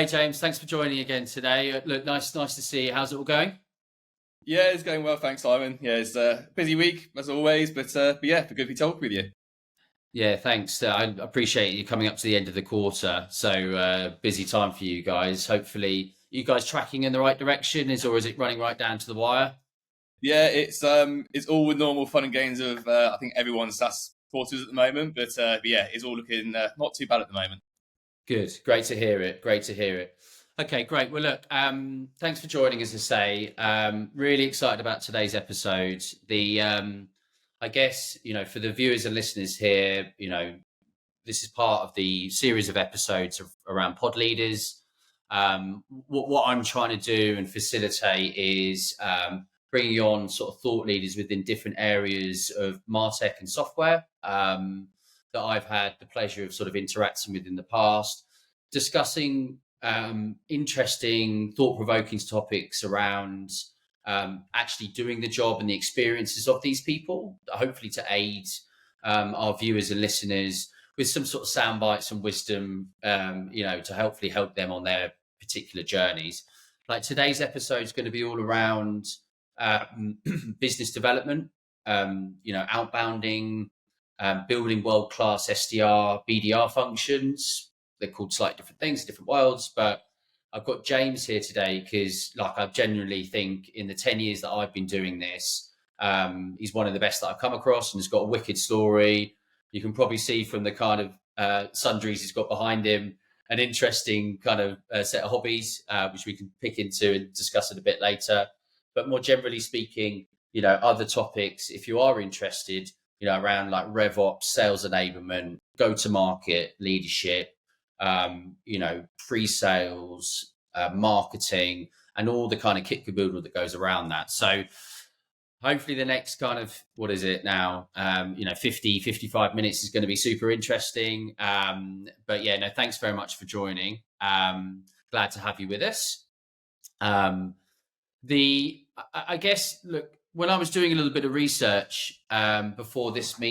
Hey James, thanks for joining again today. Look, nice to see you. How's it all going? Yeah, it's going well, thanks, Simon. Yeah, it's a busy week as always, but yeah, good to be talking with you. Yeah, thanks. I appreciate you coming up to the end of the quarter. So busy time for you guys. Hopefully, you guys tracking in the right direction, or is it running right down to the wire? Yeah, it's all with normal fun and games of I think everyone's SaaS quarters at the moment, but yeah, it's all looking not too bad at the moment. Good. Great to hear it. Great to hear it. Okay, great. Well, look, thanks for joining, as I say. Really excited about today's episode. I guess, for the viewers and listeners here, this is part of the series of episodes around pod leaders. What I'm trying to do and facilitate is bringing on sort of thought leaders within different areas of MarTech and software that I've had the pleasure of sort of interacting with in the past, discussing interesting, thought-provoking topics around actually doing the job and the experiences of these people, hopefully to aid our viewers and listeners with some sort of sound bites and wisdom, to hopefully help them on their particular journeys. Like today's episode is going to be all around business development, outbounding, building world-class SDR, BDR functions. They're called slightly different things, different worlds, but I've got James here today because, like, I genuinely think in the 10 years that I've been doing this, he's one of the best that I've come across and has got a wicked story. You can probably see from the kind of sundries he's got behind him, an interesting kind of set of hobbies, which we can pick into and discuss it a bit later. But more generally speaking, other topics, if you are interested, around like RevOps, sales enablement, go-to-market leadership, pre-sales, marketing, and all the kind of kit caboodle that goes around that. So hopefully the next kind of, what is it now, 55 minutes is going to be super interesting. But yeah, no, thanks very much for joining. Glad to have you with us. I guess, look, when I was doing a little bit of research before this, I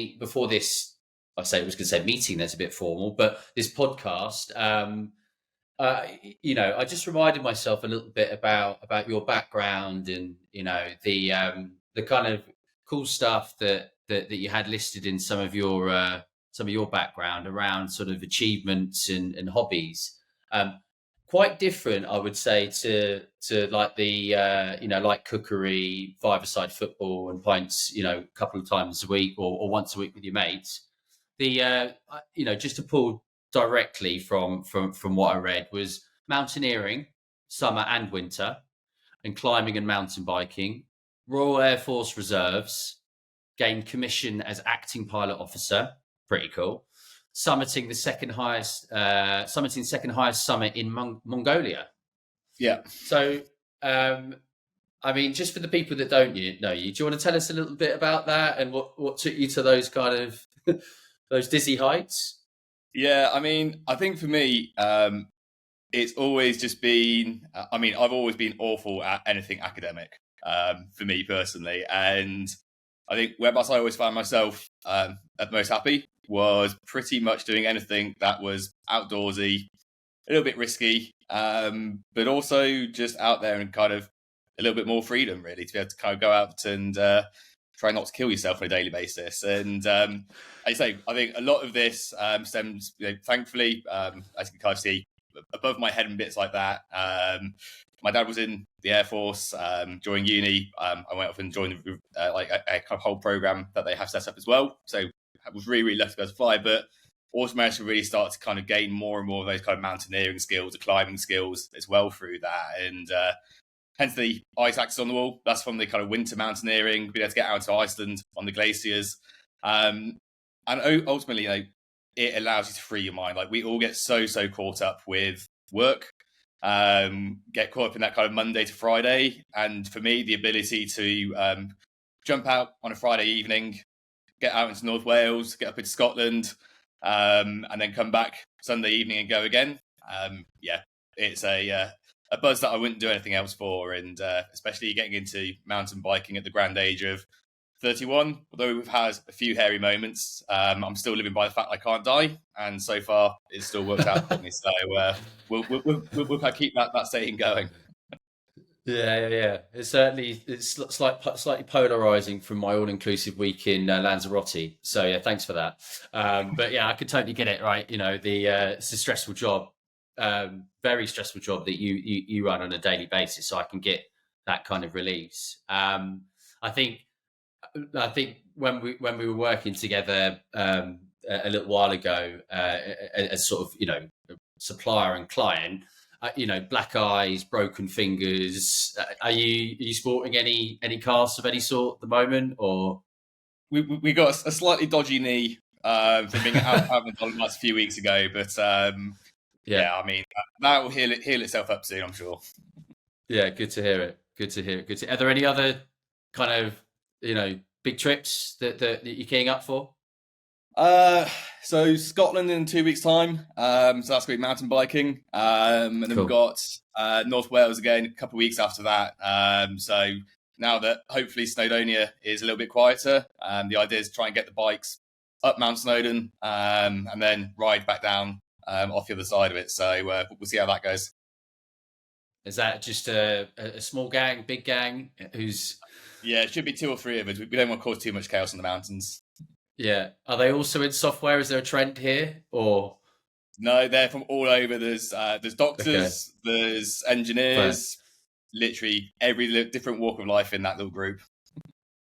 was going to say meeting, that's a bit formal, but this podcast, I just reminded myself a little bit about your background and the kind of cool stuff that you had listed in some of your background around sort of achievements and hobbies. Quite different, I would say, to like the like cookery, five-a-side football, and pints, a couple of times a week or once a week with your mates. Just to pull directly from what I read was mountaineering, summer and winter, and climbing and mountain biking. Royal Air Force Reserves, gained commission as acting pilot officer, pretty cool. Summiting second highest summit in Mongolia. Yeah. So, I mean, just for the people that don't know you, do you want to tell us a little bit about that and what took you to those kind of those dizzy heights? Yeah, I mean, I think for me, it's always just been. I mean, I've always been awful at anything academic. For me personally, and I think whereabouts I always found myself at the most happy was pretty much doing anything that was outdoorsy, a little bit risky, but also just out there and kind of a little bit more freedom, really, to be able to kind of go out and try not to kill yourself on a daily basis. And I say, I think a lot of this stems, thankfully, as you can kind of see above my head and bits like that. My dad was in the Air Force during uni. I went off and joined like a kind of whole program that they have set up as well. So I was really lucky to be able to fly, but also managed to really start to kind of gain more and more of those kind of mountaineering skills, the climbing skills as well through that. And hence the ice axes on the wall. That's from the kind of winter mountaineering, being able to get out to Iceland on the glaciers. And ultimately, it allows you to free your mind. Like we all get so caught up with work, get caught up in that kind of Monday to Friday. And for me, the ability to jump out on a Friday evening, get out into North Wales, get up into Scotland, and then come back Sunday evening and go again. It's a buzz that I wouldn't do anything else for. And especially getting into mountain biking at the grand age of 31. Although we've had a few hairy moments, I'm still living by the fact I can't die, and so far it's still worked out for me. So we'll kind of keep that saying going. Yeah. It's slightly polarizing from my all-inclusive week in Lanzarote. So yeah, thanks for that. But yeah, I could totally get it. Right, it's a stressful job, very stressful job that you run on a daily basis. So I can get that kind of release. I think when we were working together a little while ago, as sort of supplier and client, black eyes, broken fingers. Are you sporting any casts of any sort at the moment, or we got a slightly dodgy knee from being out of the last few weeks ago, but yeah, I mean that will heal itself up soon, I'm sure. Yeah, good to hear it. Good to hear it. Are there any other kind of big trips that you're keying up for? So Scotland in 2 weeks' time. So that's going to be mountain biking. And then Cool. we've got North Wales again a couple of weeks after that. So now that hopefully Snowdonia is a little bit quieter, the idea is to try and get the bikes up Mount Snowdon and then ride back down off the other side of it. So we'll see how that goes. Is that just a small gang, big gang? Yeah, it should be 2 or 3 of us. We don't want to cause too much chaos in the mountains. Yeah. Are they also in software? Is there a trend here, or? No, they're from all over. There's doctors, there's engineers, literally every different walk of life in that little group.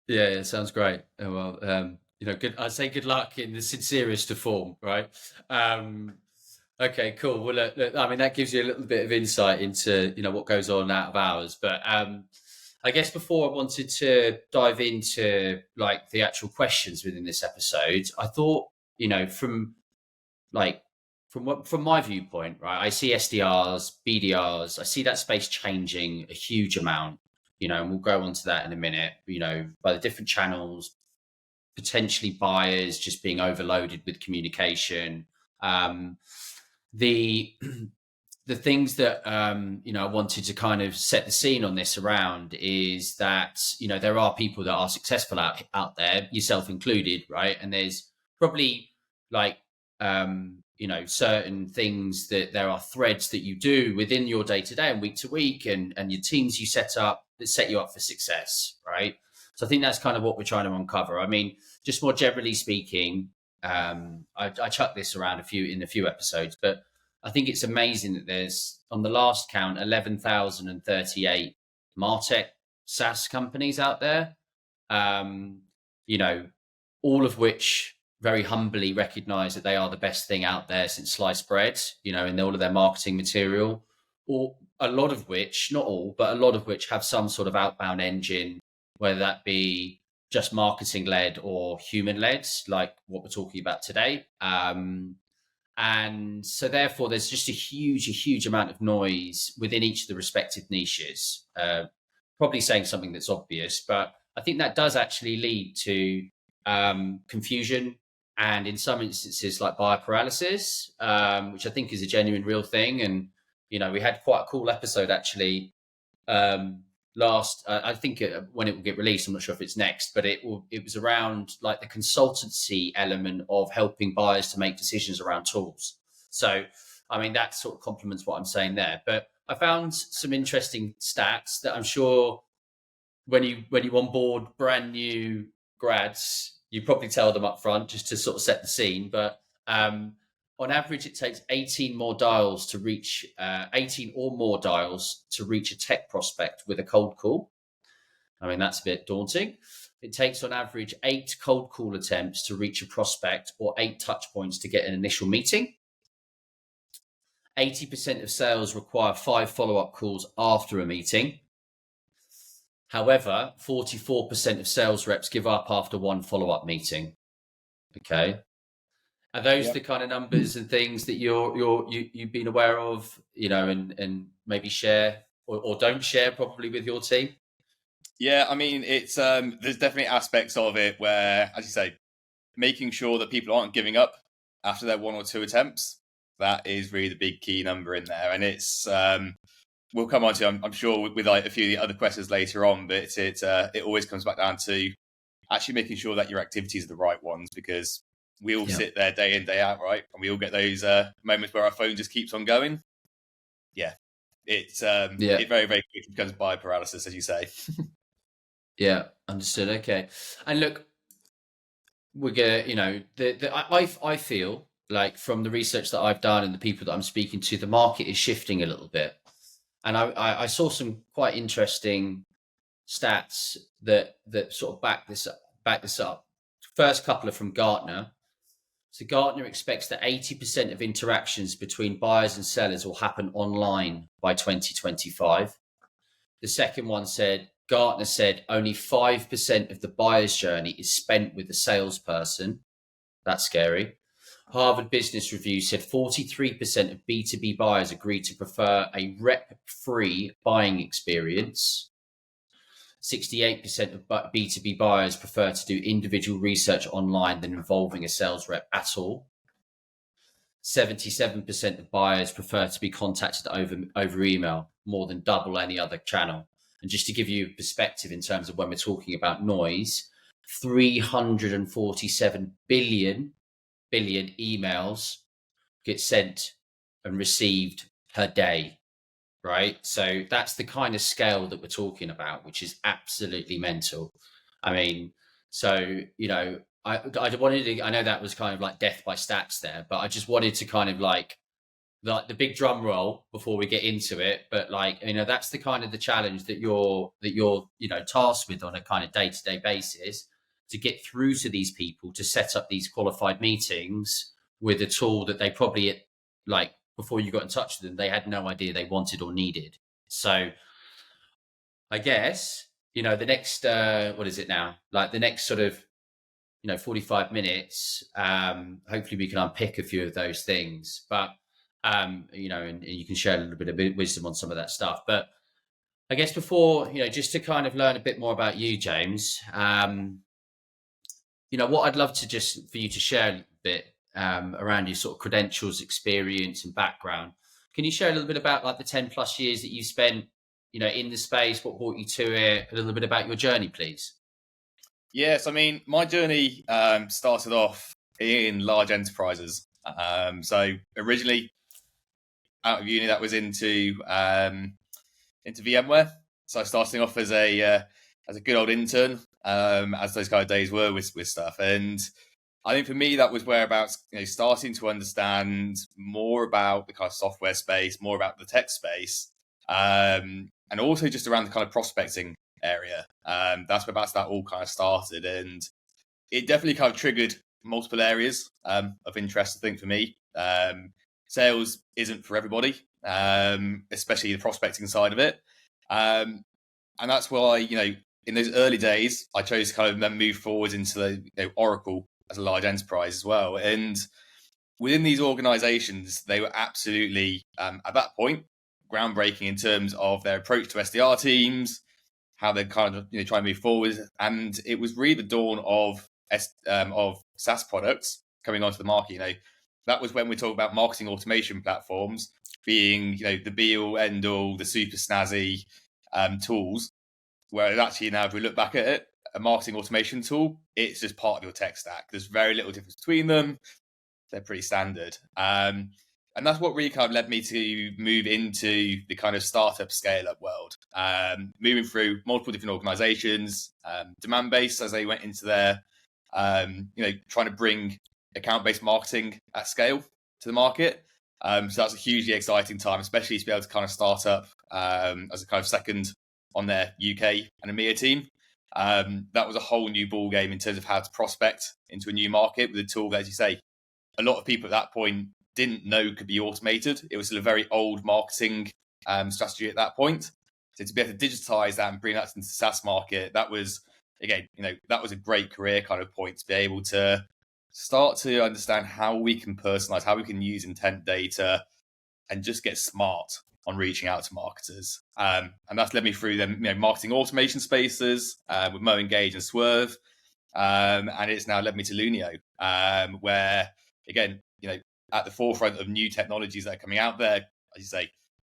Yeah, it sounds great. Oh, well, good. I'd say good luck in the sincerest of form, right? Okay, cool. Well, look, I mean, that gives you a little bit of insight into what goes on out of hours. But I guess before I wanted to dive into like the actual questions within this episode, I thought from my viewpoint, right, I see SDRs, BDRs, I see that space changing a huge amount, and we'll go on to that in a minute, by the different channels, potentially buyers just being overloaded with communication. The the things that I wanted to kind of set the scene on this around is that there are people that are successful out there, yourself included, right? And there's probably like certain things that there are threads that you do within your day to day and week to week, and your teams you set up that set you up for success, right? So I think that's kind of what we're trying to uncover. I mean, just more generally speaking, I chucked this around in a few episodes, but I think it's amazing that there's, on the last count, 11,038 MarTech SaaS companies out there. All of which very humbly recognize that they are the best thing out there since sliced bread, in all of their marketing material, or a lot of which, not all, but a lot of which have some sort of outbound engine, whether that be just marketing led or human led, like what we're talking about today. And so therefore there's just a huge amount of noise within each of the respective niches. Probably saying something that's obvious, but I think that does actually lead to confusion, and in some instances like buyer paralysis, which I think is a genuine real thing. And we had quite a cool episode actually last, I think when it will get released, I'm not sure if it's next, but it was around like the consultancy element of helping buyers to make decisions around tools. So I mean, that sort of complements what I'm saying there. But I found some interesting stats that I'm sure when you onboard brand new grads, you probably tell them up front just to sort of set the scene. But on average, it takes 18 or more dials to reach a tech prospect with a cold call. I mean, that's a bit daunting. It takes on average 8 cold call attempts to reach a prospect, or 8 touch points to get an initial meeting. 80% of sales require 5 follow-up calls after a meeting. However, 44% of sales reps give up after 1 follow-up meeting. Okay. Are those the kind of numbers and things that you've been aware of, and maybe share or don't share probably with your team? Yeah, I mean, it's there's definitely aspects of it where, as you say, making sure that people aren't giving up after their 1 or 2 attempts. That is really the big key number in there, and it's we'll come on to, I'm sure, with like a few of the other questions later on, but it always comes back down to actually making sure that your activities are the right ones, because we all Yeah. sit there day in, day out, right? And we all get those moments where our phone just keeps on going. Yeah, it's Yeah. it very, very quickly becomes bioparalysis, as you say. Yeah. Understood. Okay. And look, we're gonna, I feel like from the research that I've done and the people that I'm speaking to, the market is shifting a little bit. And I saw some quite interesting stats that sort of back this up. First couple are from Gartner. So Gartner expects that 80% of interactions between buyers and sellers will happen online by 2025. The second one said Gartner said only 5% of the buyer's journey is spent with the salesperson. That's scary. Harvard Business Review said 43% of B2B buyers agree to prefer a rep-free buying experience. 68% of B2B buyers prefer to do individual research online than involving a sales rep at all. 77% of buyers prefer to be contacted over email, more than double any other channel. And just to give you perspective in terms of when we're talking about noise, 347 billion emails get sent and received per day, right? So that's the kind of scale that we're talking about, which is absolutely mental. I mean, so, I wanted to, I know that was kind of like death by stats there, but I just wanted to kind of like the big drum roll before we get into it. But like, that's the kind of the challenge that you're tasked with on a kind of day-to-day basis, to get through to these people, to set up these qualified meetings with a tool that they probably, like, before you got in touch with them, they had no idea they wanted or needed. So I guess, the next, what is it now? Like the next sort of, 45 minutes, hopefully we can unpick a few of those things, but, and you can share a little bit of wisdom on some of that stuff. But I guess before, just to kind of learn a bit more about you, James, what I'd love to just for you to share a little bit around your sort of credentials, experience and background. Can you share a little bit about like the 10 plus years that you spent, in the space, what brought you to it, a little bit about your journey, please? Yes, I mean, my journey started off in large enterprises. So originally out of uni, that was into VMware. So starting off as a good old intern, as those kind of days were with stuff. And I think for me, that was whereabouts, starting to understand more about the kind of software space, more about the tech space, and also just around the kind of prospecting area. That's whereabouts that all kind of started. And it definitely kind of triggered multiple areas of interest, I think, for me. Sales isn't for everybody, especially the prospecting side of it. And that's why, in those early days, I chose to kind of then move forward into the Oracle as a large enterprise as well. And within these organizations, they were absolutely, at that point, groundbreaking in terms of their approach to SDR teams, how they kind of try and move forward. And it was really the dawn of SaaS products coming onto the market. That was when we talk about marketing automation platforms being, the be all end all, the super snazzy tools. Whereas actually now, if we look back at it, a marketing automation tool, it's just part of your tech stack. There's very little difference between them. They're pretty standard. And that's what really kind of led me to move into the kind of startup scale-up world. Moving through multiple different organizations, demand-based as they went into their, trying to bring account-based marketing at scale to the market. So that's a hugely exciting time, especially to be able to kind of start up as a kind of second on their UK and EMEA team. That was a whole new ball game in terms of how to prospect into a new market with a tool that, as you say, a lot of people at that point didn't know could be automated. It was still a very old marketing strategy at that point. So to be able to digitize that and bring that into the SaaS market, that was, again, that was a great career kind of point to be able to start to understand how we can personalize, how we can use intent data and just get smart on reaching out to marketers. And that's led me through them, marketing automation spaces with Mo Engage and Swerve. And it's now led me to Lunio, where, again, at the forefront of new technologies that are coming out there. As you say,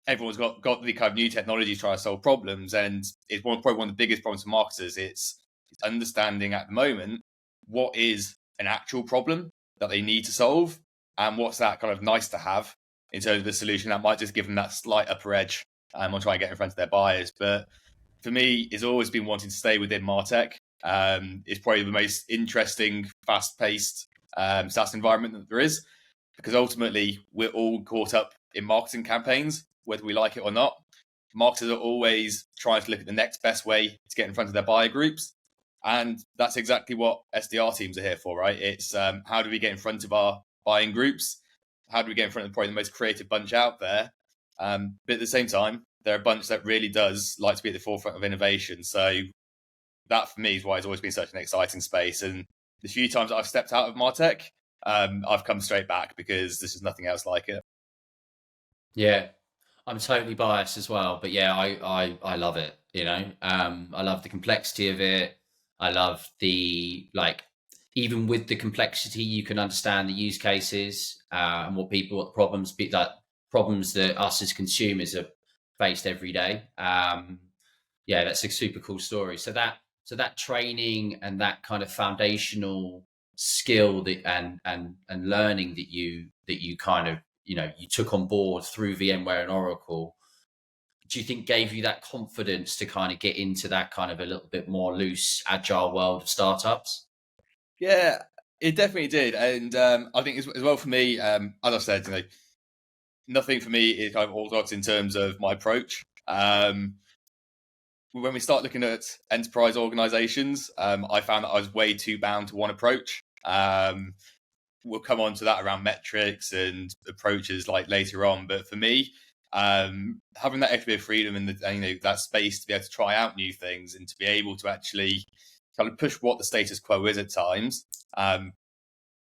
everyone's got the kind of new technologies trying to solve problems. And it's probably one of the biggest problems for marketers. It's It's understanding at the moment what is an actual problem that they need to solve, and what's that kind of nice to have in terms of the solution that might just give them that slight upper edge on trying to get in front of their buyers. But for me, it's always been wanting to stay within Martech. It's probably the most interesting, fast-paced SaaS environment that there is, because ultimately we're all caught up in marketing campaigns, whether we like it or not. Marketers are always trying to look at the next best way to get in front of their buyer groups. And that's exactly what SDR teams are here for, right? It's how do we get in front of our buying groups? How do we get in front of probably the most creative bunch out there? But at the same time, they're a bunch that really does like to be at the forefront of innovation. So that for me is why it's always been such an exciting space. And the few times that I've stepped out of MarTech, I've come straight back because there's just nothing else like it. Yeah, I'm totally biased as well, but yeah, I love it. I love the complexity of it. I love the even with the complexity, you can understand the use cases and what problems problems that us as consumers are faced every day. Yeah, that's a super cool story. So that training and that kind of foundational skill that and learning that you kind of you took on board through VMware and Oracle, do you think gave you that confidence to kind of get into that kind of a little bit more loose, agile world of startups? Yeah, it definitely did. And I think as well for me, as I said, nothing for me is kind of orthodox in terms of my approach. When we start looking at enterprise organizations, I found that I was way too bound to one approach. We'll come on to that around metrics and approaches like later on. But for me, having that extra bit of freedom and that space to be able to try out new things and to be able to actually kind of push what the status quo is at times,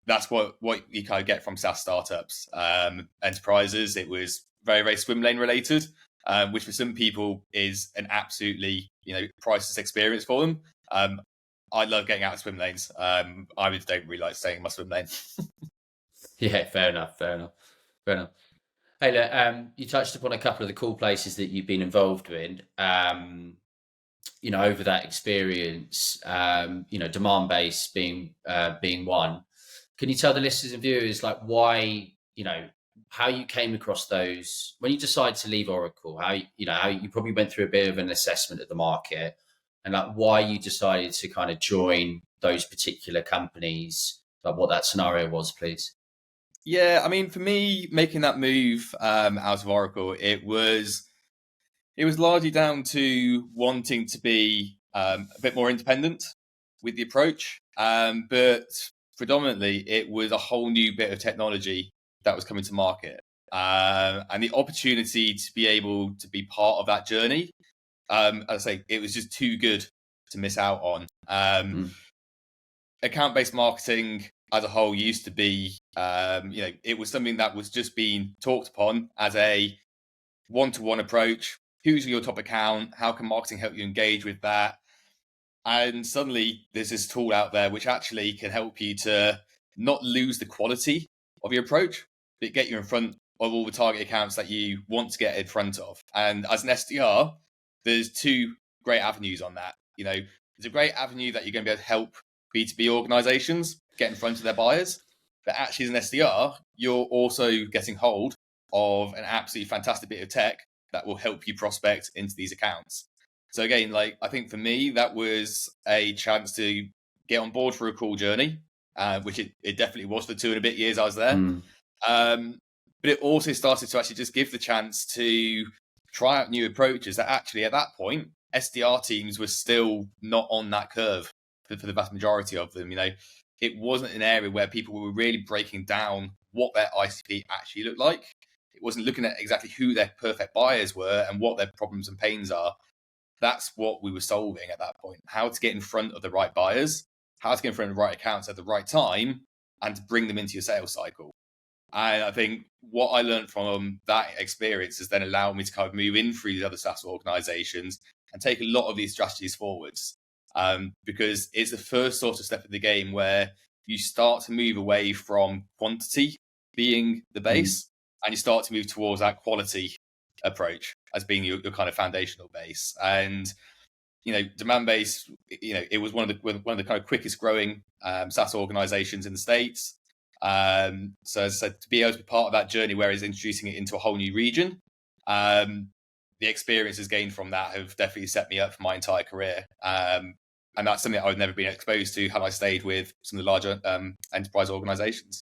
that's what you kind of get from SaaS startups. Enterprises, it was very, very swim lane related, which for some people is an absolutely priceless experience for them. I love getting out of swim lanes. I don't really like staying in my swim lane. Yeah, fair enough. Hey, look, you touched upon a couple of the cool places that you've been involved in. Over that experience, demand base being one. Can you tell the listeners and viewers why, how you came across those when you decided to leave Oracle? How you probably went through a bit of an assessment of the market, and why you decided to kind of join those particular companies, what that scenario was, please. Yeah, I mean, for me, making that move out of Oracle, it was largely down to wanting to be a bit more independent with the approach, but predominantly it was a whole new bit of technology that was coming to market, and the opportunity to be able to be part of that journey. As I say, it was just too good to miss out on. Account-based marketing as a whole used to be, it was something that was just being talked upon as a one-to-one approach. Who's your top account? How can marketing help you engage with that? And suddenly there's this tool out there which actually can help you to not lose the quality of your approach, but get you in front of all the target accounts that you want to get in front of. And as an SDR, there's two great avenues on that. There's a great avenue that you're going to be able to help B2B organizations get in front of their buyers. But actually, as an SDR, you're also getting hold of an absolutely fantastic bit of tech that will help you prospect into these accounts. So again, I think for me, that was a chance to get on board for a cool journey, which it definitely was for 2.5 years I was there. But it also started to actually just give the chance to try out new approaches that actually at that point, SDR teams were still not on that curve for the vast majority of them. It wasn't an area where people were really breaking down what their ICP actually looked like. It wasn't looking at exactly who their perfect buyers were and what their problems and pains are. That's what we were solving at that point. How to get in front of the right buyers, how to get in front of the right accounts at the right time, and to bring them into your sales cycle. And I think what I learned from that experience has then allowed me to kind of move in through these other SaaS organizations and take a lot of these strategies forwards. Because it's the first sort of step of the game where you start to move away from quantity being the base and you start to move towards that quality approach as being your kind of foundational base. And demand based, it was one of the kind of quickest growing SaaS organizations in the States. So as I said, to be able to be part of that journey where it's introducing it into a whole new region, the experiences gained from that have definitely set me up for my entire career. And that's something that I've never been exposed to had I stayed with some of the larger enterprise organizations.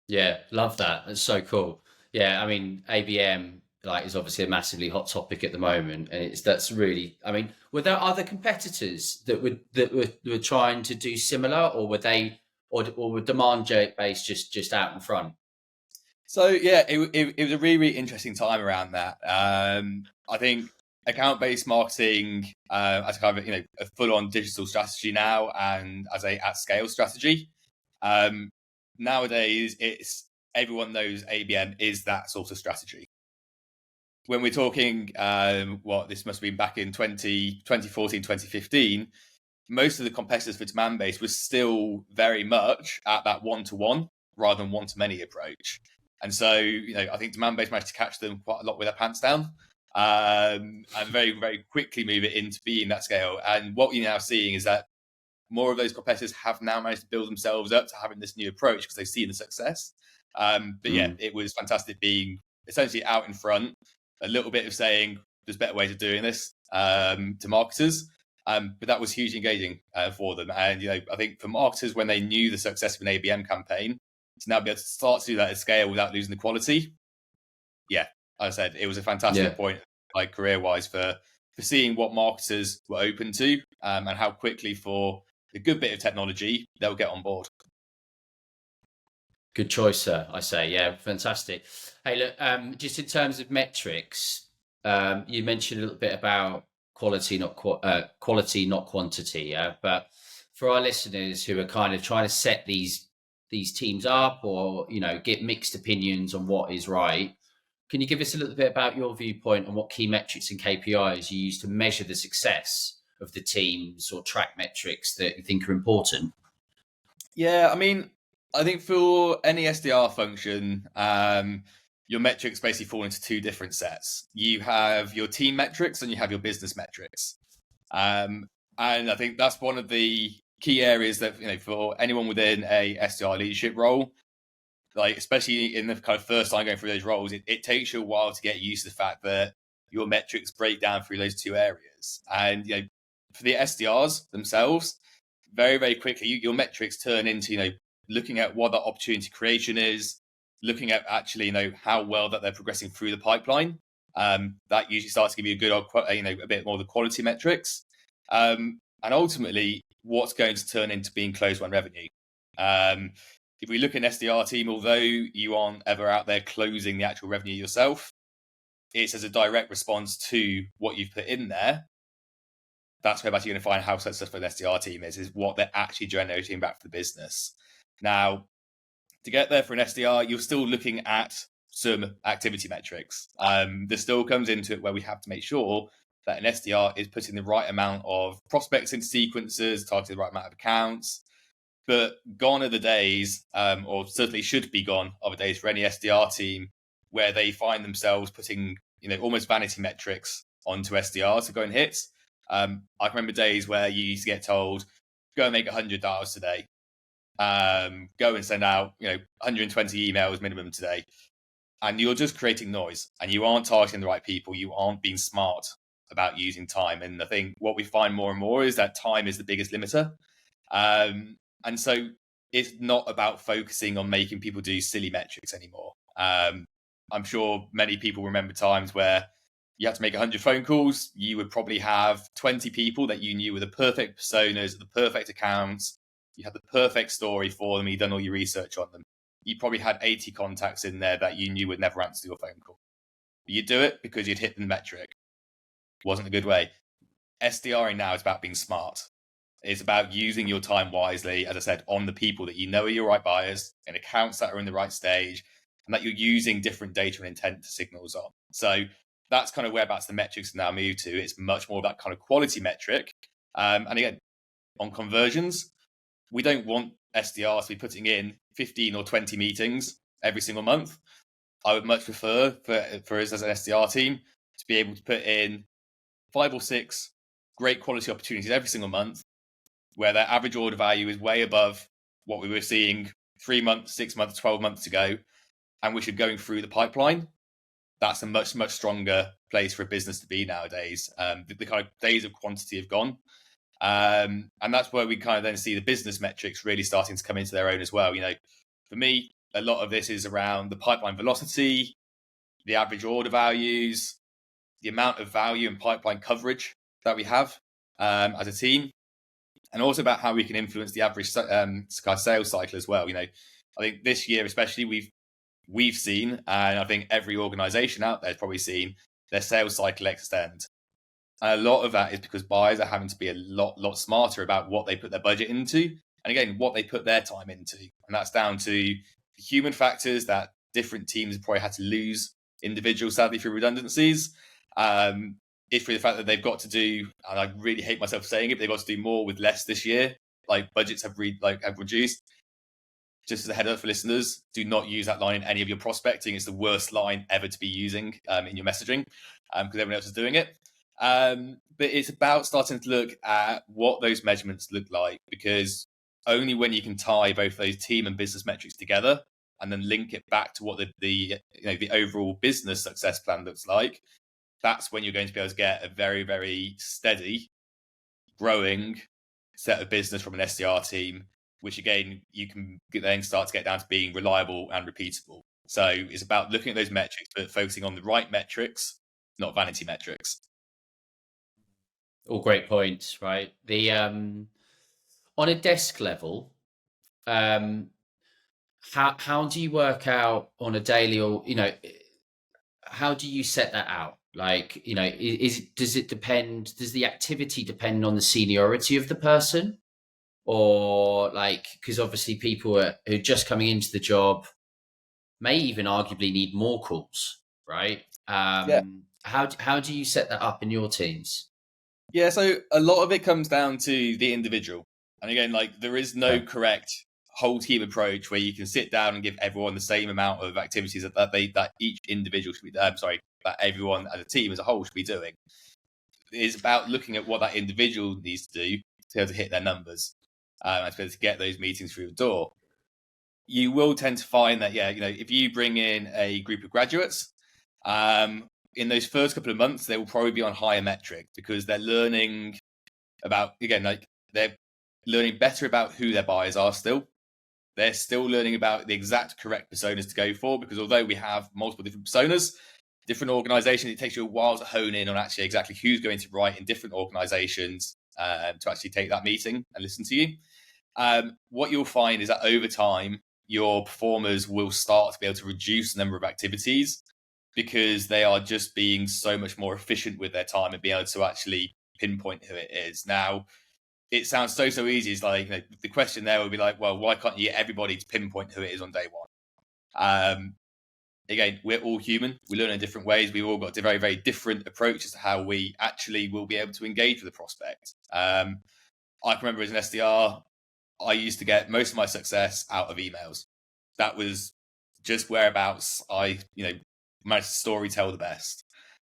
Yeah, love that. That's so cool. Yeah, I mean, ABM is obviously a massively hot topic at the moment, and that's really. I mean, were there other competitors that were trying to do similar, or were they, or were demand based just out in front? So yeah, it was a really, really interesting time around that. I think account-based marketing as kind of a full-on digital strategy now, and as a at-scale strategy. Nowadays, it's everyone knows ABM is that sort of strategy. When we're talking, this must have been back in 2014, 2015, most of the competitors for demand-based was still very much at that one-to-one rather than one-to-many approach. And so, I think demand-based managed to catch them quite a lot with their pants down, and very, very quickly move it into being that scale. And what you're now seeing is that more of those competitors have now managed to build themselves up to having this new approach because they've seen the success. But yeah, it was fantastic being essentially out in front, a little bit of saying there's better ways of doing this to marketers. But that was hugely engaging for them. And, I think for marketers, when they knew the success of an ABM campaign, to now be able to start to do that at scale without losing the quality. Yeah, as I said, it was a fantastic point, career-wise, for seeing what marketers were open to and how quickly for a good bit of technology, they'll get on board. Good choice, sir. I say, yeah, fantastic. Hey, look, just in terms of metrics, you mentioned a little bit about quality, not quantity. Yeah, but for our listeners who are kind of trying to set these teams up, or get mixed opinions on what is right, can you give us a little bit about your viewpoint on what key metrics and KPIs you use to measure the success of the teams, or track metrics that you think are important? Yeah, I mean, I think for any SDR function, your metrics basically fall into two different sets. You have your team metrics and you have your business metrics. And I think that's one of the key areas that, for anyone within a SDR leadership role, especially in the kind of first time going through those roles, it takes you a while to get used to the fact that your metrics break down through those two areas. And, for the SDRs themselves, very, very quickly, your metrics turn into, looking at what the opportunity creation is, looking at actually, how well that they're progressing through the pipeline. That usually starts to give you a bit more of the quality metrics. And ultimately, what's going to turn into being closed-won revenue. If we look at an SDR team, although you aren't ever out there closing the actual revenue yourself, it's as a direct response to what you've put in there. That's where you're going to find how successful an SDR team is what they're actually generating back for the business. Now, to get there for an SDR, you're still looking at some activity metrics. There still comes into it where we have to make sure that an SDR is putting the right amount of prospects into sequences, targeting the right amount of accounts. But gone are the days, or certainly should be gone, are the days for any SDR team where they find themselves putting, almost vanity metrics onto SDRs to go and hit. I can remember days where you used to get told, go and make $100 today. Go and send out, 120 emails minimum today. And you're just creating noise and you aren't targeting the right people. You aren't being smart about using time. And I think what we find more and more is that time is the biggest limiter. And so it's not about focusing on making people do silly metrics anymore. I'm sure many people remember times where you had to make 100 phone calls. You would probably have 20 people that you knew were the perfect personas, the perfect accounts. You had the perfect story for them. You'd done all your research on them. You probably had 80 contacts in there that you knew would never answer your phone call. But you'd do it because you'd hit the metric. Wasn't a good way. SDRing now is about being smart. It's about using your time wisely, as I said, on the people that you know are your right buyers, and accounts that are in the right stage, and that you're using different data and intent signals on. So that's kind of whereabouts the metrics now move to. It's much more of that kind of quality metric. And again, on conversions, we don't want SDRs to be putting in 15 or 20 meetings every single month. I would much prefer for us as an SDR team to be able to put in 5 or 6 great quality opportunities every single month, where their average order value is way above what we were seeing 3 months, 6 months, 12 months ago, and which are going through the pipeline, that's a much, much stronger place for a business to be nowadays. The kind of days of quantity have gone. And that's where we kind of then see the business metrics really starting to come into their own as well. For me, a lot of this is around the pipeline velocity, the average order values, the amount of value and pipeline coverage that we have as a team, and also about how we can influence the average sales cycle as well. I think this year especially we've seen, and I think every organization out there has probably seen, their sales cycle extend. And a lot of that is because buyers are having to be a lot smarter about what they put their budget into, and again, what they put their time into. And that's down to the human factors that different teams probably had to lose individuals, sadly, through redundancies. It's for the fact that they've got to do, and I really hate myself saying it, but they've got to do more with less this year. Like budgets have reduced. Just as a heads up for listeners, do not use that line in any of your prospecting. It's the worst line ever to be using in your messaging because everyone else is doing it. But it's about starting to look at what those measurements look like, because only when you can tie both those team and business metrics together and then link it back to what the overall business success plan looks like, that's when you're going to be able to get a very, very steady, growing set of business from an SDR team, which again, you can then start to get down to being reliable and repeatable. So it's about looking at those metrics, but focusing on the right metrics, not vanity metrics. All great points, right? The on a desk level, how do you work out on a daily, or how do you set that out? Like, does it depend? Does the activity depend on the seniority of the person, or because obviously people who are just coming into the job may even arguably need more calls, right? Yeah. How do you set that up in your teams? Yeah, so a lot of it comes down to the individual. And again, there is no correct whole team approach where you can sit down and give everyone the same amount of activities that each individual should be, that everyone as a team as a whole should be doing. It is about looking at what that individual needs to do to be able to hit their numbers and to be able to get those meetings through the door. You will tend to find that, if you bring in a group of graduates, in those first couple of months, they will probably be on higher metrics because they're learning about, they're learning better about who their buyers are still. They're still learning about the exact correct personas to go for, because although we have multiple different personas, different organizations, it takes you a while to hone in on actually exactly who's going to write in different organizations to actually take that meeting and listen to you. What you'll find is that over time, your performers will start to be able to reduce the number of activities because they are just being so much more efficient with their time and being able to actually pinpoint who it is. Now, it sounds so easy. It's the question there would be well, why can't you get everybody to pinpoint who it is on day one? Again, we're all human. We learn in different ways. We've all got very, very different approaches to how we actually will be able to engage with the prospect. I can remember as an SDR, I used to get most of my success out of emails. That was just whereabouts I, managed to story tell the best.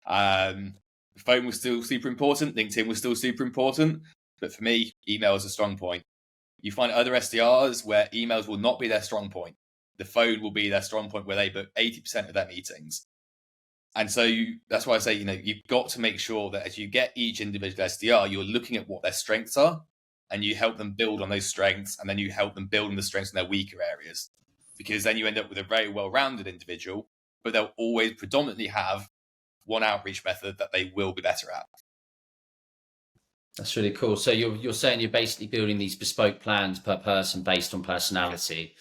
The phone was still super important. LinkedIn was still super important. But for me, email is a strong point. You find other SDRs where emails will not be their strong point. The phone will be their strong point where they book 80% of their meetings. And so that's why I say, you've got to make sure that as you get each individual SDR, you're looking at what their strengths are and you help them build on those strengths, and then you help them build on the strengths in their weaker areas. Because then you end up with a very well-rounded individual, but they'll always predominantly have one outreach method that they will be better at. That's really cool. So you're saying you're basically building these bespoke plans per person based on personality,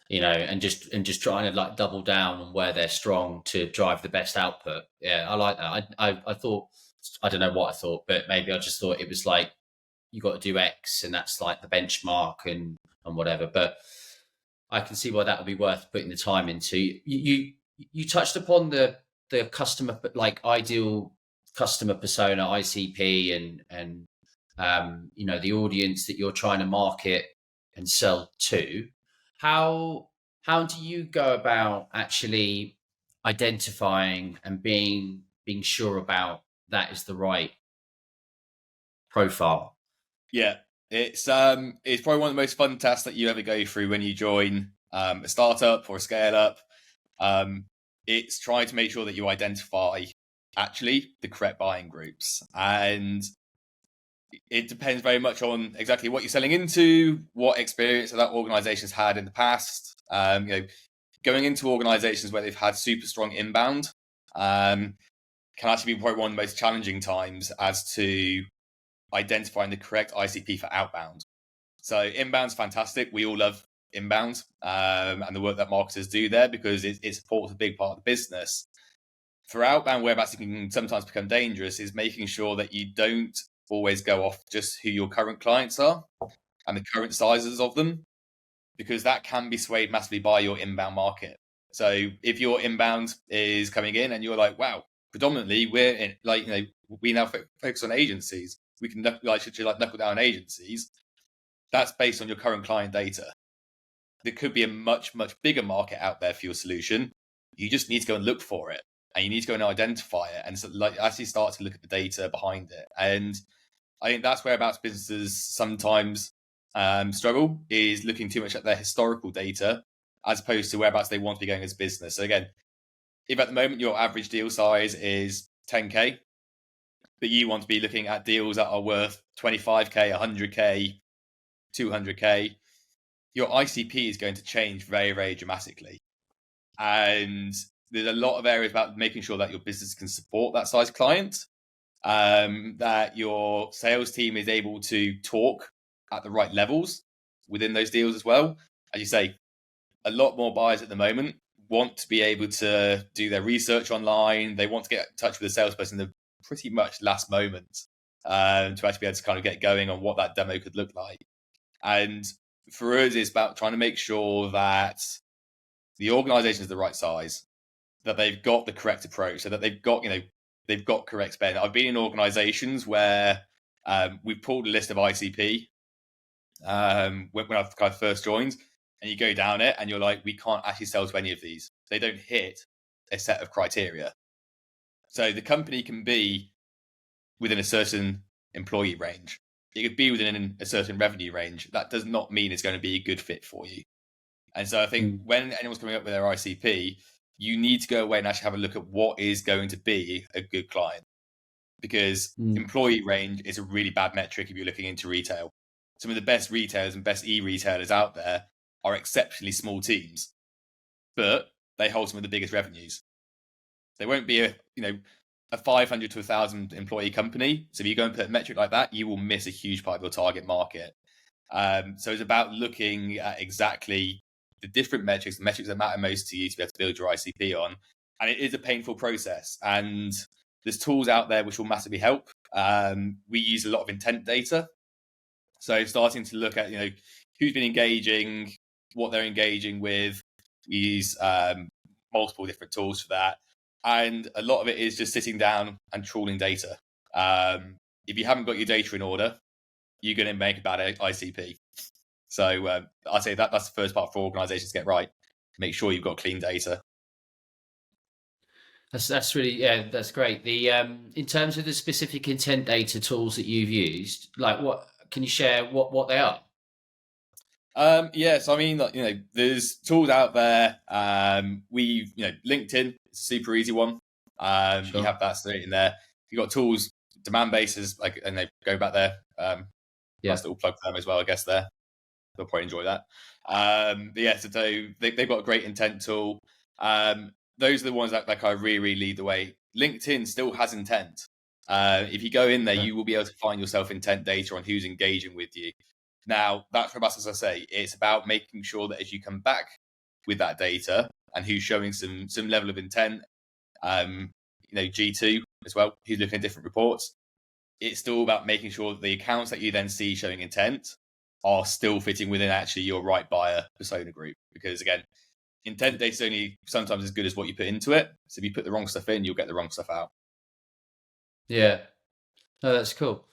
and just trying to double down on where they're strong to drive the best output. Yeah, I like that. I thought, I don't know what I thought, but maybe I just thought it was you got to do X and that's the benchmark and whatever. But I can see why that would be worth putting the time into. You touched upon the customer, ideal customer persona, ICP, and the audience that you're trying to market and sell to. How do you go about actually identifying and being sure about that is the right profile. Yeah, it's probably one of the most fun tasks that you ever go through when you join a startup or a scale up. It's trying to make sure that you identify actually the correct buying groups, and it depends very much on exactly what you're selling into, what experience that organization's had in the past. Going into organizations where they've had super strong inbound can actually be probably one of the most challenging times as to identifying the correct ICP for outbound. So inbound's fantastic. We all love inbound and the work that marketers do there because it supports a big part of the business. For outbound, whereabouts it can sometimes become dangerous is making sure that you don't always go off just who your current clients are and the current sizes of them, because that can be swayed massively by your inbound market. So if your inbound is coming in and you're like, wow, predominantly we're in, we now focus on agencies. We can knuckle down agencies. That's based on your current client data. There could be a much, much bigger market out there for your solution. You just need to go and look for it, and you need to go and identify it, and actually start to look at the data behind it. And I think that's whereabouts businesses sometimes struggle, is looking too much at their historical data as opposed to whereabouts they want to be going as a business. So again, if at the moment your average deal size is 10K, but you want to be looking at deals that are worth 25K, 100K, 200K, your ICP is going to change very, very dramatically. And there's a lot of areas about making sure that your business can support that size client, that your sales team is able to talk at the right levels within those deals as well. As you say, a lot more buyers at the moment want to be able to do their research online. They want to get in touch with the salesperson in the pretty much last moment to actually be able to kind of get going on what that demo could look like. And for us, it's about trying to make sure that the organization is the right size, that they've got the correct approach, so that they've got correct spend. I've been in organizations where we've pulled a list of ICP when I've kind of first joined, and you go down it and you're like, we can't actually sell to any of these. They don't hit a set of criteria. So the company can be within a certain employee range. It could be within a certain revenue range. That does not mean it's going to be a good fit for you. And so I think when anyone's coming up with their ICP, you need to go away and actually have a look at what is going to be a good client, because employee range is a really bad metric if you're looking into retail. Some of the best retailers and best e-retailers out there are exceptionally small teams, but they hold some of the biggest revenues. They won't be a 500 to 1,000 employee company. So if you go and put a metric like that, you will miss a huge part of your target market. So it's about looking at exactly the different metrics, the metrics that matter most to you to be able to build your ICP on. And it is a painful process. And there's tools out there which will massively help. We use a lot of intent data. So starting to look at, who's been engaging, what they're engaging with. We use multiple different tools for that. And a lot of it is just sitting down and trawling data. If you haven't got your data in order, you're going to make a bad ICP. So I'd say that's the first part for organizations to get right. Make sure you've got clean data. That's really, that's great. The in terms of the specific intent data tools that you've used, like what can you share what they are? So I mean, there's tools out there. We've, LinkedIn, it's a super easy one. Sure. You have that straight in there. You've got tools, demand bases, and they go back there. Nice little plug for them as well, I guess. They'll probably enjoy that. So they've got a great intent tool. Those are the ones that kind of really, really lead the way. LinkedIn still has intent. If you go in there, you will be able to find yourself intent data on who's engaging with you. Now, that's for us, as I say, it's about making sure that as you come back with that data and who's showing some level of intent, G2 as well, who's looking at different reports, it's still about making sure that the accounts that you then see showing intent are still fitting within actually your right buyer persona group. Because again, intent data is only sometimes as good as what you put into it. So if you put the wrong stuff in, you'll get the wrong stuff out. Yeah. No, that's cool.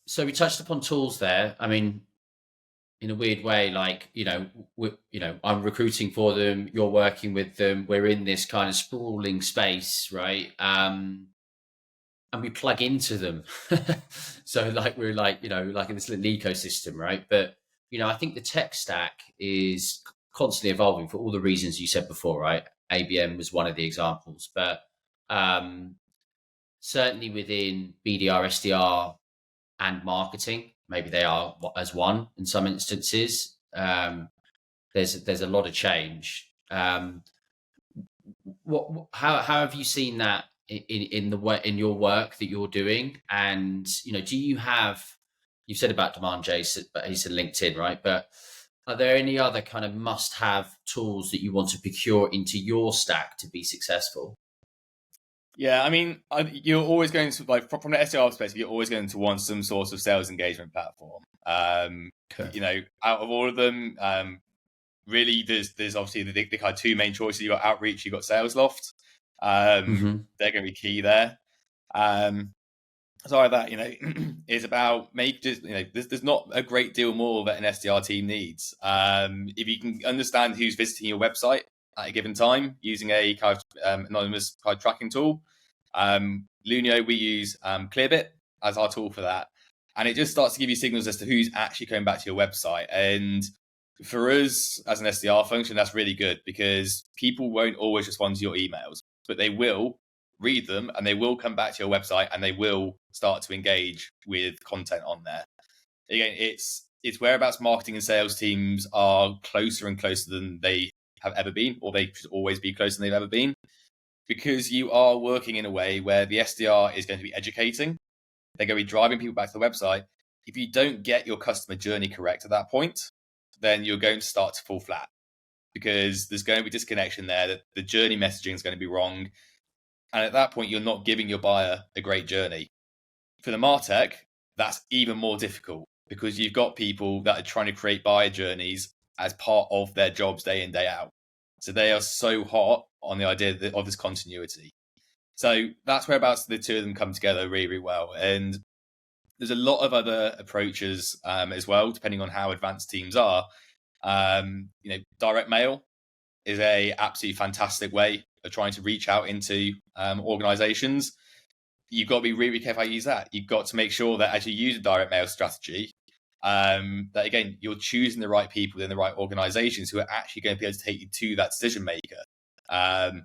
So we touched upon tools there. I mean, in a weird way, like, I'm recruiting for them, you're working with them, we're in this kind of sprawling space, right? and we plug into them. So like we're like, you know, like in this little ecosystem, right? But, you know, I think the tech stack is constantly evolving for all the reasons you said before, right? ABM was one of the examples, but um, certainly within BDR, SDR, and marketing, maybe they are as one in some instances. There's a lot of change. How have you seen that in the way in your work that you're doing? And you know, do you have, you've said about demand Jason, but he said LinkedIn, right? But are there any other kind of must-have tools that you want to procure into your stack to be successful? Yeah, I mean, you're always going to, like, from the SDR perspective, you're always going to want some sort of sales engagement platform. Okay. You know, out of all of them, really, there's obviously the kind of two main choices. You got Outreach, you got SalesLoft. Hmm. They're going to be key there. Sorry, that, you know, is about just, you know, there's not a great deal more that an SDR team needs. If you can understand who's visiting your website at a given time using a kind of anonymous kind of tracking tool. Lunio, we use Clearbit as our tool for that. And it just starts to give you signals as to who's actually coming back to your website. And for us as an SDR function, that's really good because people won't always respond to your emails, but they will read them and they will come back to your website and they will start to engage with content on there. Again, it's whereabouts marketing and sales teams are closer and closer than they have ever been, or they should always be closer than they've ever been, because you are working in a way where the SDR is going to be educating. They're going to be driving people back to the website. If you don't get your customer journey correct at that point, then you're going to start to fall flat because there's going to be disconnection there, that the journey messaging is going to be wrong. And at that point, you're not giving your buyer a great journey. For the MarTech, that's even more difficult because you've got people that are trying to create buyer journeys as part of their jobs day in, day out. So they are so hot on the idea of this continuity. So that's whereabouts the two of them come together really, really well. And there's a lot of other approaches as well, depending on how advanced teams are. You know, direct mail is a absolutely fantastic way of trying to reach out into organizations. You've got to be really careful how you use that. You've got to make sure that as you use a direct mail strategy, that again, you're choosing the right people in the right organizations who are actually going to be able to take you to that decision maker.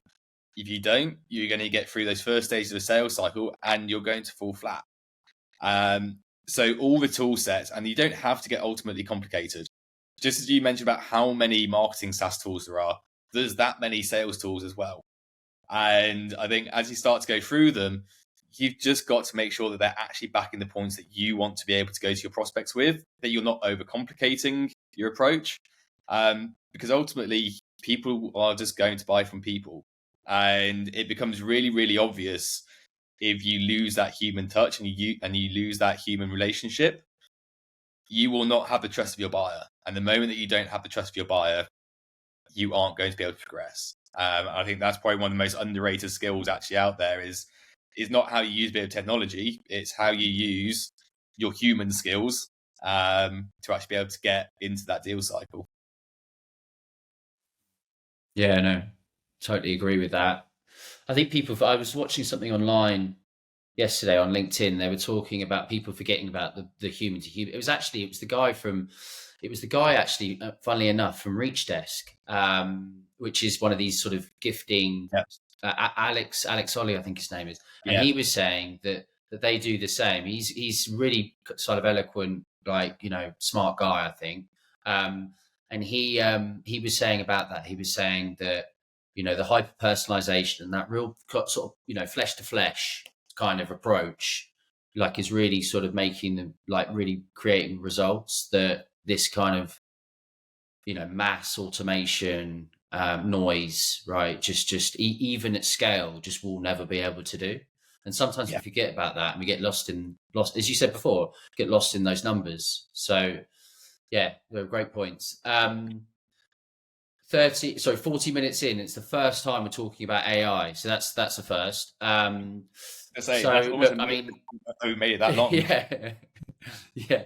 If you don't, you're going to get through those first stages of the sales cycle and you're going to fall flat. So all the tool sets, and you don't have to get ultimately complicated. Just as you mentioned about how many marketing SaaS tools there are, there's that many sales tools as well. And I think as you start to go through them, you've just got to make sure that they're actually backing the points that you want to be able to go to your prospects with, that you're not overcomplicating your approach. Because ultimately, people are just going to buy from people. And it becomes really, really obvious if you lose that human touch and you lose that human relationship, you will not have the trust of your buyer. And the moment that you don't have the trust of your buyer, you aren't going to be able to progress. I think that's probably one of the most underrated skills actually out there is not how you use a bit of technology, it's how you use your human skills to actually be able to get into that deal cycle. Yeah, no, totally agree with that. I think I was watching something online yesterday on LinkedIn. They were talking about people forgetting about the human to human. It was the guy actually, funnily enough, from Reach Desk, which is one of these sort of gifting, Yeah. Alex Ollie, I think his name is. And Yeah. he was saying that they do the same. He's really sort of eloquent, like, you know, smart guy, I think. And he was saying about that. He was saying that, you know, the hyper personalization and that real sort of, you know, flesh to flesh kind of approach, like, is really sort of making them, like, really creating results that this kind of, you know, mass automation, noise, right, just even at scale, just will never be able to do. And sometimes we Yeah. forget about that and we get lost, as you said before, get lost in those numbers. So yeah, they're great points. 40 minutes in, it's the first time we're talking about AI, so that's the first. I say So that's almost look, I mean, who made it that long. yeah, yeah.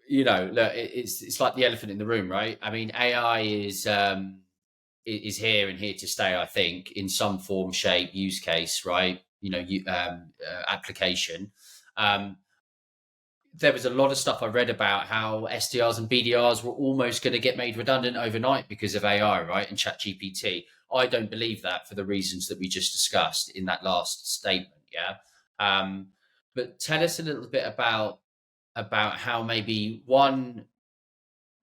You know, look, it's like the elephant in the room, right? I mean, AI is here and here to stay, I think, in some form, shape, use case, right? application. Um, there was a lot of stuff I read about how SDRs and BDRs were almost going to get made redundant overnight because of AI, right? And ChatGPT. I don't believe that for the reasons that we just discussed in that last statement. Yeah. But tell us a little bit about how maybe one,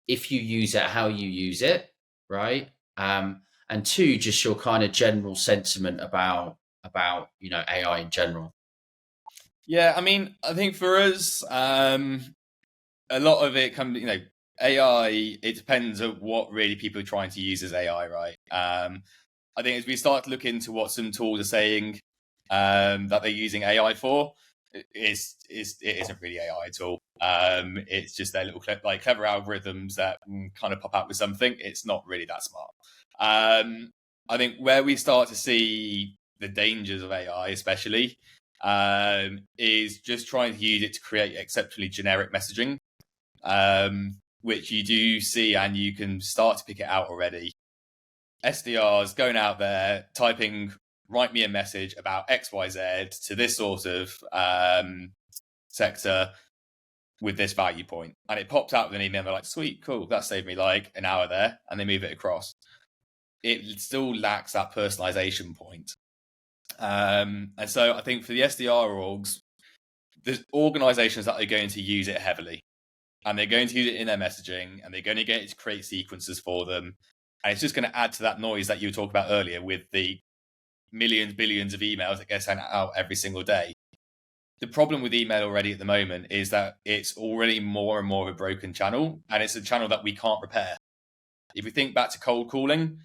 if you use it, how you use it, right? And two, just your kind of general sentiment about AI in general. Yeah, I mean, I think for us, a lot of it comes, AI. It depends on what really people are trying to use as AI, right? I think as we start to look into what some tools are saying that they're using AI for, it isn't really AI at all. It's just their little clever algorithms that kind of pop out with something. It's not really that smart. I think where we start to see the dangers of AI, especially, is just trying to use it to create exceptionally generic messaging, which you do see and you can start to pick it out already. SDRs going out there typing, write me a message about XYZ to this sort of sector with this value point. And it pops out with an email. They're like, sweet, cool. That saved me like an hour there. And they move it across. It still lacks that personalization point. And so I think for the SDR orgs, there's organizations that are going to use it heavily. And they're going to use it in their messaging, and they're going to get it to create sequences for them. And it's just going to add to that noise that you were talking about earlier with the millions, billions of emails that get sent out every single day. The problem with email already at the moment is that it's already more and more of a broken channel, and it's a channel that we can't repair. If we think back to cold calling,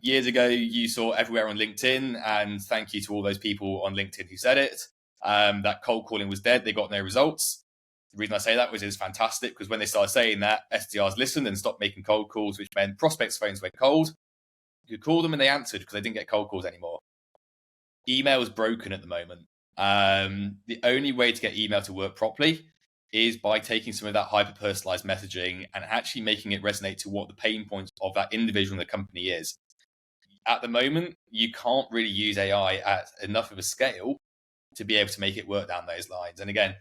years ago, you saw everywhere on LinkedIn, and thank you to all those people on LinkedIn who said it, that cold calling was dead. They got no results. The reason I say that was it's fantastic because when they started saying that, SDRs listened and stopped making cold calls, which meant prospects' phones went cold. You could call them and they answered because they didn't get cold calls anymore. Email is broken at the moment. The only way to get email to work properly is by taking some of that hyper-personalized messaging and actually making it resonate to what the pain points of that individual in the company is. At the moment, you can't really use AI at enough of a scale to be able to make it work down those lines. And again,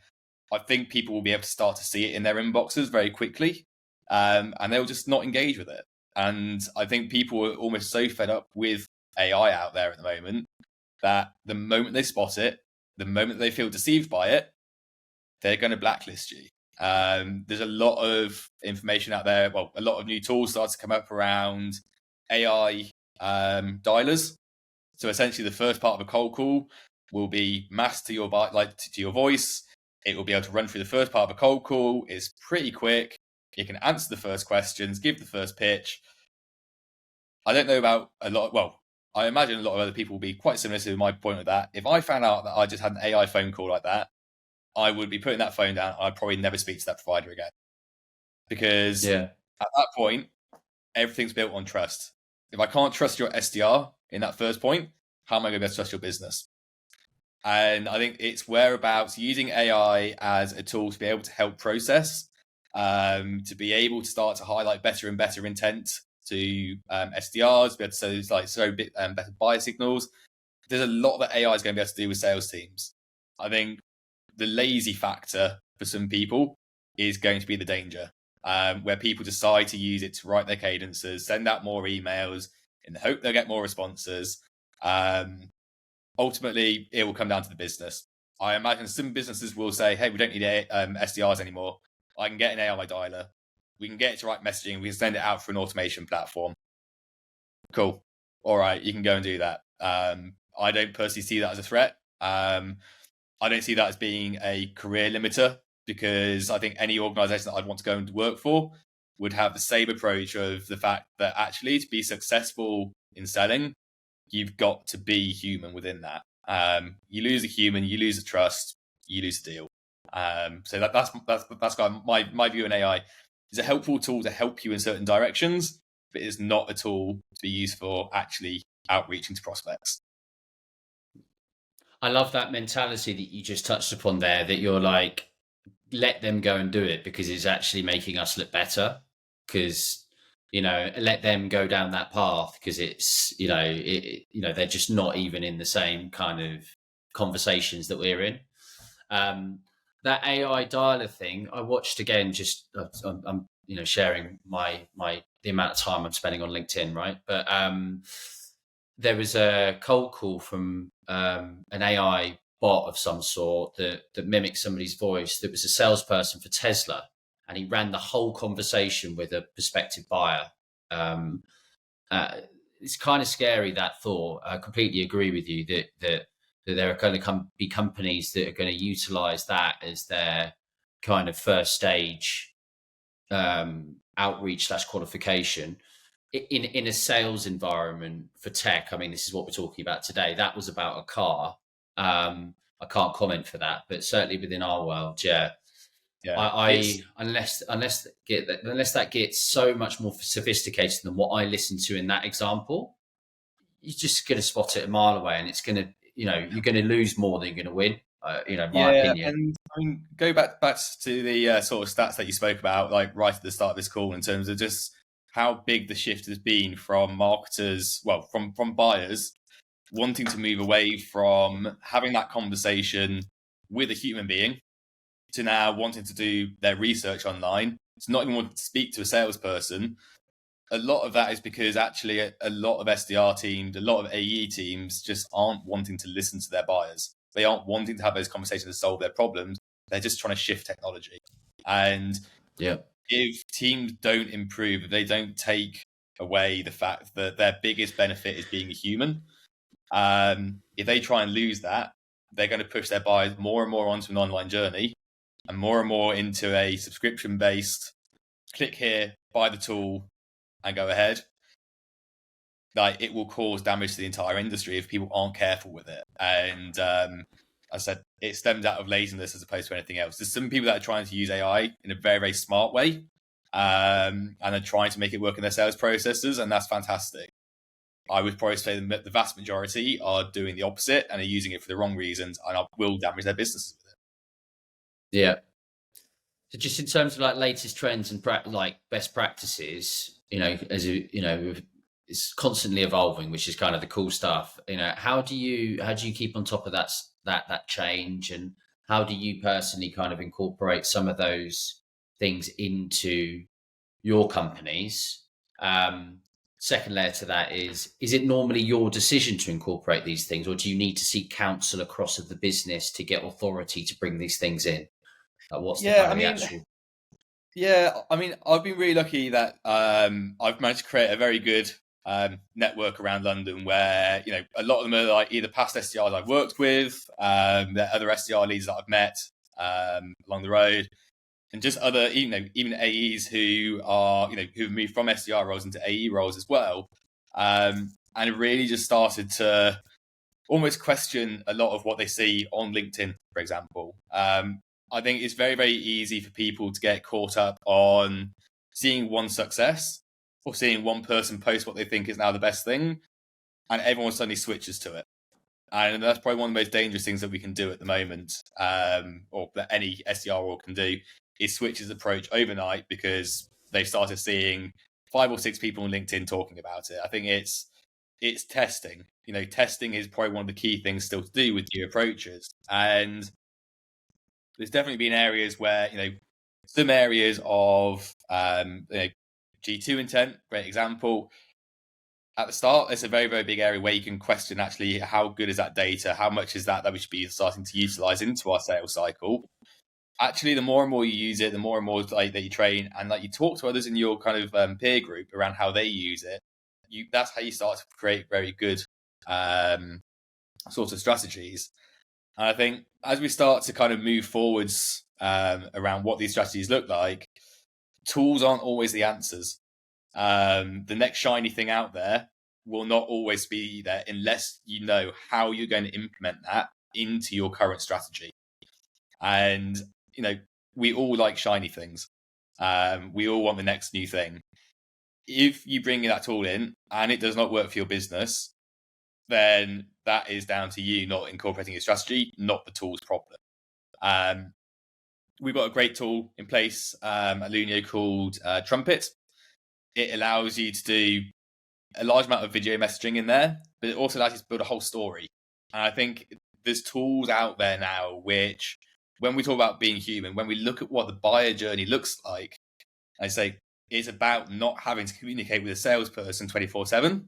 I think people will be able to start to see it in their inboxes very quickly, and they'll just not engage with it. And I think people are almost so fed up with AI out there at the moment that the moment they spot it, the moment they feel deceived by it, they're going to blacklist you. There's a lot of information out there. Well, a lot of new tools start to come up around AI dialers. So essentially, the first part of a cold call will be masked to your to your voice. It will be able to run through the first part of a cold call. It's pretty quick. You can answer the first questions, give the first pitch. I don't know about a lot. Well, I imagine a lot of other people will be quite similar to my point with that. If I found out that I just had an AI phone call like that, I would be putting that phone down. I'd probably never speak to that provider again. Because at that point, everything's built on trust. If I can't trust your SDR in that first point, how am I going to be able to trust your business? And I think it's whereabouts using AI as a tool to be able to help process, to be able to start to highlight better and better intent to SDRs, be able to better buyer signals. There's a lot that AI is going to be able to do with sales teams. I think the lazy factor for some people is going to be the danger, where people decide to use it to write their cadences, send out more emails in the hope they'll get more responses. Ultimately, it will come down to the business. I imagine some businesses will say, hey, we don't need SDRs anymore. I can get an AI dialer. We can get it to write messaging. We can send it out for an automation platform. Cool. All right, you can go and do that. I don't personally see that as a threat. I don't see that as being a career limiter, because I think any organization that I'd want to go and work for would have the same approach of the fact that actually to be successful in selling, you've got to be human within that. You lose a human, you lose the trust, you lose the deal. So that's kind of my view on AI. It's a helpful tool to help you in certain directions, but it's not a tool to be used for actually outreaching to prospects. I love that mentality that you just touched upon there, that you're like, let them go and do it because it's actually making us look better. Because let them go down that path, because it's, they're just not even in the same kind of conversations that we're in. That AI dialer thing, I watched again. Just I'm sharing the amount of time I'm spending on LinkedIn, right? But there was a cold call from an AI bot of some sort that mimicked somebody's voice. That was a salesperson for Tesla, and he ran the whole conversation with a prospective buyer. Um, it's kind of scary, that thought. I completely agree with you that there are going to be companies that are going to utilize that as their kind of first stage outreach / qualification in a sales environment for tech. I mean, this is what we're talking about today. That was about a car. I can't comment for that, but certainly within our world, yeah. Yeah, I unless that gets so much more sophisticated than what I listened to in that example, you're just going to spot it a mile away, and it's going to, you're going to lose more than you're going to win. My yeah, opinion. and I mean, go back to the sort of stats that you spoke about, like right at the start of this call, in terms of just how big the shift has been from marketers, well, from buyers wanting to move away from having that conversation with a human being to now wanting to do their research online, to not even want to speak to a salesperson. A lot of that is because actually a lot of SDR teams, a lot of AE teams just aren't wanting to listen to their buyers. They aren't wanting to have those conversations to solve their problems. They're just trying to shift technology. And Yeah. if teams don't improve, if they don't take away the fact that their biggest benefit is being a human, if they try and lose that, they're going to push their buyers more and more onto an online journey and more into a subscription-based, click here, buy the tool, and go ahead. Like, it will cause damage to the entire industry if people aren't careful with it. And I said, it stems out of laziness as opposed to anything else. There's some people that are trying to use AI in a very, very smart way, and are trying to make it work in their sales processes, and that's fantastic. I would probably say that the vast majority are doing the opposite and are using it for the wrong reasons, and will damage their businesses with it. Yeah. So just in terms of like latest trends and like best practices, it's constantly evolving, which is kind of the cool stuff. How do you keep on top of that change, and how do you personally kind of incorporate some of those things into your companies? Second layer to that is it normally your decision to incorporate these things, or do you need to seek counsel across of the business to get authority to bring these things in? Like, what's the kind of the actual? Yeah, I mean, I've been really lucky that I've managed to create a very good network around London, where a lot of them are like either past SDRs I've worked with, there are other SDR leaders that I've met along the road, and just other even AEs who are who've moved from SDR roles into AE roles as well, and it really just started to almost question a lot of what they see on LinkedIn, for example. I think it's very, very easy for people to get caught up on seeing one success or seeing one person post what they think is now the best thing, and everyone suddenly switches to it. And that's probably one of the most dangerous things that we can do at the moment, or that any SDR role can do, is switch his approach overnight because they've started seeing 5 or 6 people on LinkedIn talking about it. I think it's testing. Testing is probably one of the key things still to do with new approaches. And there's definitely been areas where, some areas of G2 intent, great example. At the start, it's a very, very big area where you can question actually how good is that data? How much is that we should be starting to utilize into our sales cycle? Actually, the more and more you use it, the more and more that you train and you talk to others in your kind of peer group around how they use it. That's how you start to create very good sort of strategies. And I think as we start to kind of move forwards around what these strategies look like, tools aren't always the answers. The next shiny thing out there will not always be there unless you know how you're going to implement that into your current strategy. And, we all like shiny things. We all want the next new thing. If you bring that tool in and it does not work for your business, then that is down to you not incorporating your strategy, not the tool's problem. We've got a great tool in place at Lunio called Trumpet. it allows you to do a large amount of video messaging in there, but it also allows you to build a whole story. And I think there's tools out there now which, when we talk about being human, when we look at what the buyer journey looks like, I say it's about not having to communicate with a salesperson 24/7.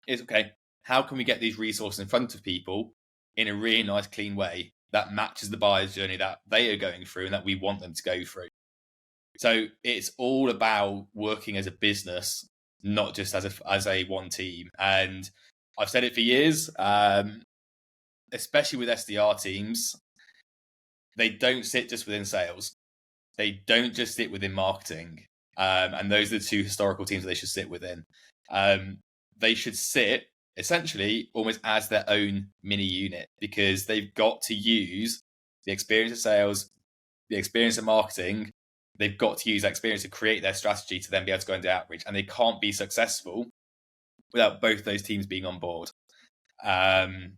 It's okay, how can we get these resources in front of people in a really nice, clean way that matches the buyer's journey that they are going through and that we want them to go through? So it's all about working as a business, not just as a one team. And I've said it for years, especially with SDR teams, they don't sit just within sales. They don't just sit within marketing. And those are the two historical teams that they should sit within. They should sit essentially almost as their own mini unit, because they've got to use the experience of sales, the experience of marketing. They've got to use that experience to create their strategy to then be able to go into outreach. And they can't be successful without both those teams being on board. And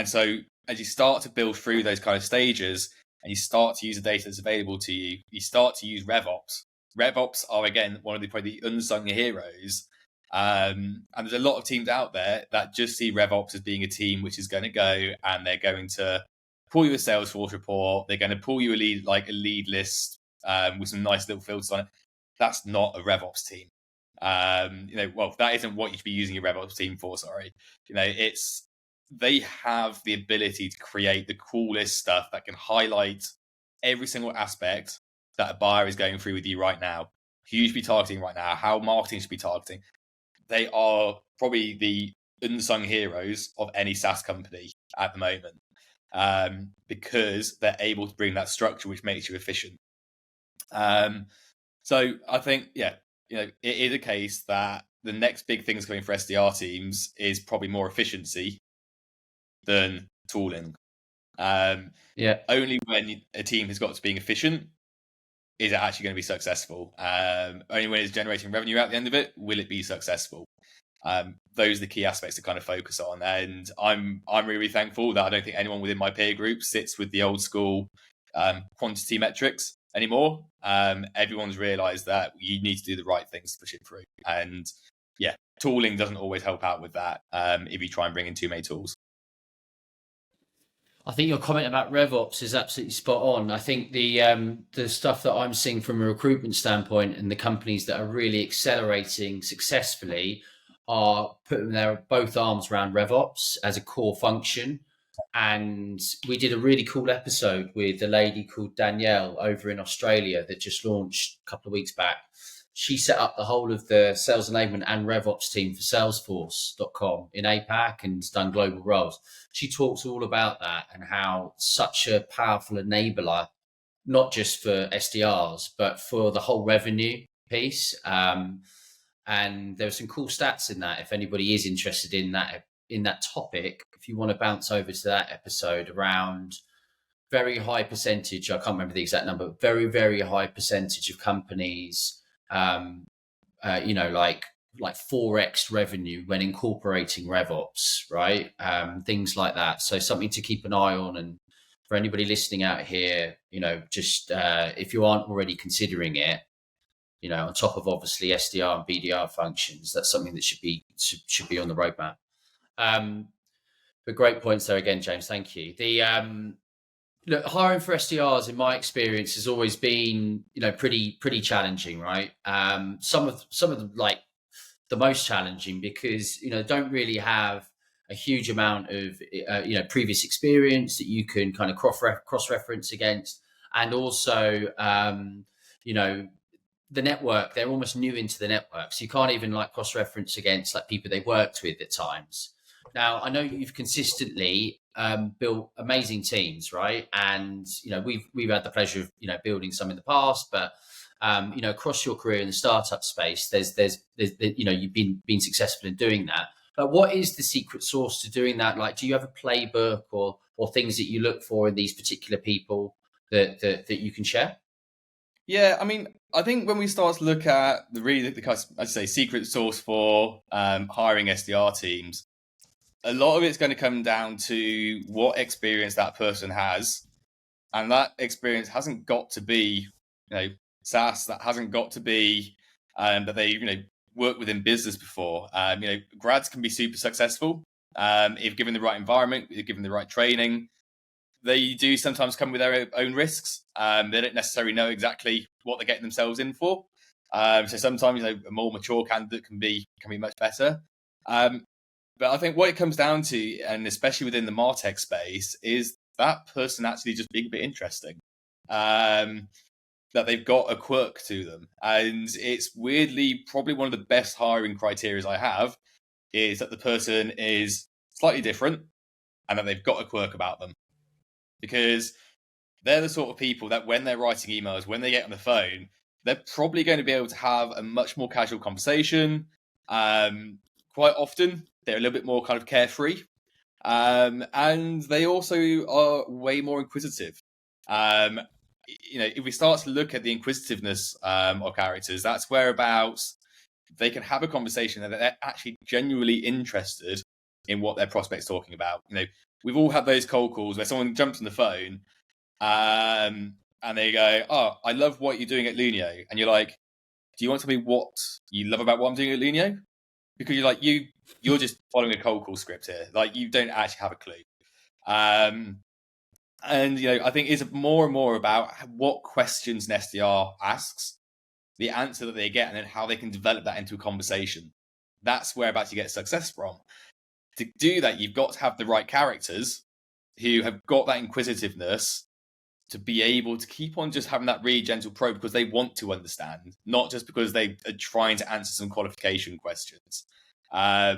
so as you start to build through those kind of stages and you start to use the data that's available to you, you start to use RevOps. RevOps are, again, one of the probably the unsung heroes. And there's a lot of teams out there that just see RevOps as being a team which is going to go and they're going to pull you a Salesforce report. They're going to pull you a lead list with some nice little filters on it. That's not a RevOps team. That isn't what you should be using your RevOps team for. Sorry, they have the ability to create the coolest stuff that can highlight every single aspect that a buyer is going through with you right now, who you should be targeting right now, how marketing should be targeting. They are probably the unsung heroes of any SaaS company at the moment, because they're able to bring that structure which makes you efficient. So I think, it is a case that the next big thing that's coming for SDR teams is probably more efficiency than tooling. Only when a team has got to being efficient is it actually going to be successful. Only when it's generating revenue at the end of it will it be successful. Those are the key aspects to kind of focus on. And I'm really thankful that I don't think anyone within my peer group sits with the old school quantity metrics anymore. Everyone's realized that you need to do the right things to push it through. And tooling doesn't always help out with that if you try and bring in too many tools. I think your comment about RevOps is absolutely spot on. I think the stuff that I'm seeing from a recruitment standpoint and the companies that are really accelerating successfully are putting their both arms around RevOps as a core function. And we did a really cool episode with a lady called Danielle over in Australia that just launched a couple of weeks back. She set up the whole of the sales enablement and RevOps team for Salesforce.com in APAC and done global roles. She talks all about that and how such a powerful enabler, not just for SDRs, but for the whole revenue piece. And there were some cool stats in that. If anybody is interested in that topic, if you want to bounce over to that episode around very high percentage, I can't remember the exact number, but very, very high percentage of companies, like 4x revenue when incorporating RevOps, right? Things like that. So something to keep an eye on. And for anybody listening out here, just if you aren't already considering it, on top of obviously SDR and BDR functions, that's something that should be on the roadmap. But great points there again, James. Thank you. Look, hiring for SDRs, in my experience, has always been, pretty challenging, right? Some of them, like the most challenging, because don't really have a huge amount of previous experience that you can kind of cross reference against, and also the network. They're almost new into the network, so you can't even like cross reference against like people they've worked with at times. Now, I know you've consistently built amazing teams, right? And we've had the pleasure of building some in the past, but across your career in the startup space, there's you've been successful in doing that. But what is the secret sauce to doing that? Like, do you have a playbook or things that you look for in these particular people that you can share? Yeah, I mean, I think when we start to look at the secret sauce for hiring SDR teams, a lot of it's going to come down to what experience that person has. And that experience hasn't got to be, SaaS. That hasn't got to be that they work within business before. Grads can be super successful if given the right environment, if given the right training. They do sometimes come with their own risks. They don't necessarily know exactly what they're getting themselves in for. So sometimes a more mature candidate can be much better. But I think what it comes down to, and especially within the Martech space, is that person actually just being a bit interesting. That they've got a quirk to them. And it's weirdly probably one of the best hiring criteria I have is that the person is slightly different and that they've got a quirk about them. Because they're the sort of people that when they're writing emails, when they get on the phone, they're probably going to be able to have a much more casual conversation. Quite often, they're a little bit more kind of carefree. And they also are way more inquisitive. If we start to look at the inquisitiveness of characters, that's whereabouts they can have a conversation that they're actually genuinely interested in what their prospect's talking about. We've all had those cold calls where someone jumps on the phone and they go, "Oh, I love what you're doing at Lunio," and you're like, "Do you want to tell me what you love about what I'm doing at Lunio?" Because you're just following a cold call script here. Like you don't actually have a clue. And I think it's more and more about what questions an SDR asks, the answer that they get, and then how they can develop that into a conversation. That's whereabouts you get success from. To do that, you've got to have the right characters who have got that inquisitiveness to be able to keep on just having that really gentle probe because they want to understand, not just because they are trying to answer some qualification questions. As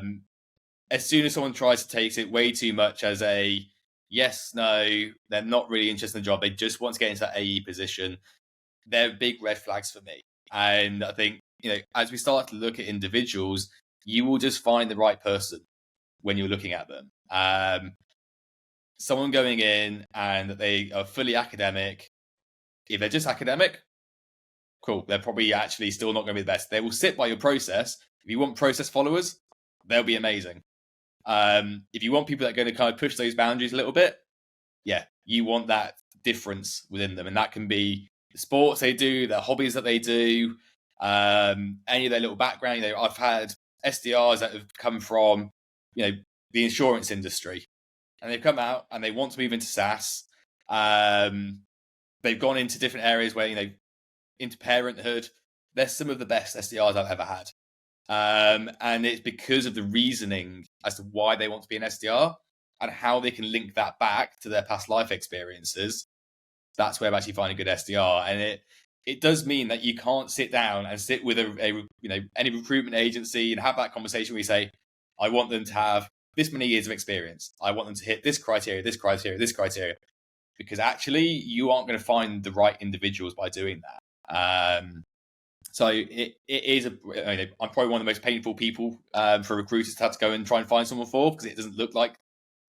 soon as someone tries to take it way too much as a yes, no, they're not really interested in the job, they just want to get into that AE position, they're big red flags for me. And I think, as we start to look at individuals, you will just find the right person when you're looking at them. Someone going in and they are fully academic, if they're just academic, cool, they're probably actually still not going to be the best. They will sit by your process. If you want process followers, they'll be amazing. If you want people that are going to kind of push those boundaries a little bit, yeah, you want that difference within them. And that can be the sports they do, the hobbies that they do, any of their little background. I've had SDRs that have come from, the insurance industry, and they've come out and they want to move into SaaS. They've gone into different areas where, into parenthood. They're some of the best SDRs I've ever had. And it's because of the reasoning as to why they want to be an SDR and how they can link that back to their past life experiences. That's where I'm actually finding a good SDR. And it does mean that you can't sit down and sit with any recruitment agency and have that conversation where you say, I want them to have this many years of experience. I want them to hit this criteria, this criteria, this criteria. Because actually, you aren't going to find the right individuals by doing that. So it is I'm probably one of the most painful people for recruiters to have to go and try and find someone for, because it doesn't look like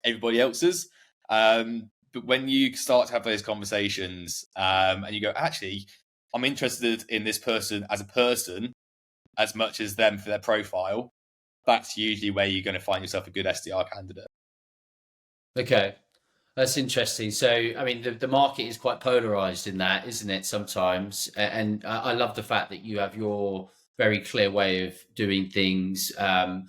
everybody else's. But when you start to have those conversations and you go, actually, I'm interested in this person as much as them for their profile, that's usually where you're going to find yourself a good SDR candidate. Okay. That's interesting. So, I mean, the market is quite polarized in that, isn't it, sometimes? And I love the fact that you have your very clear way of doing things. I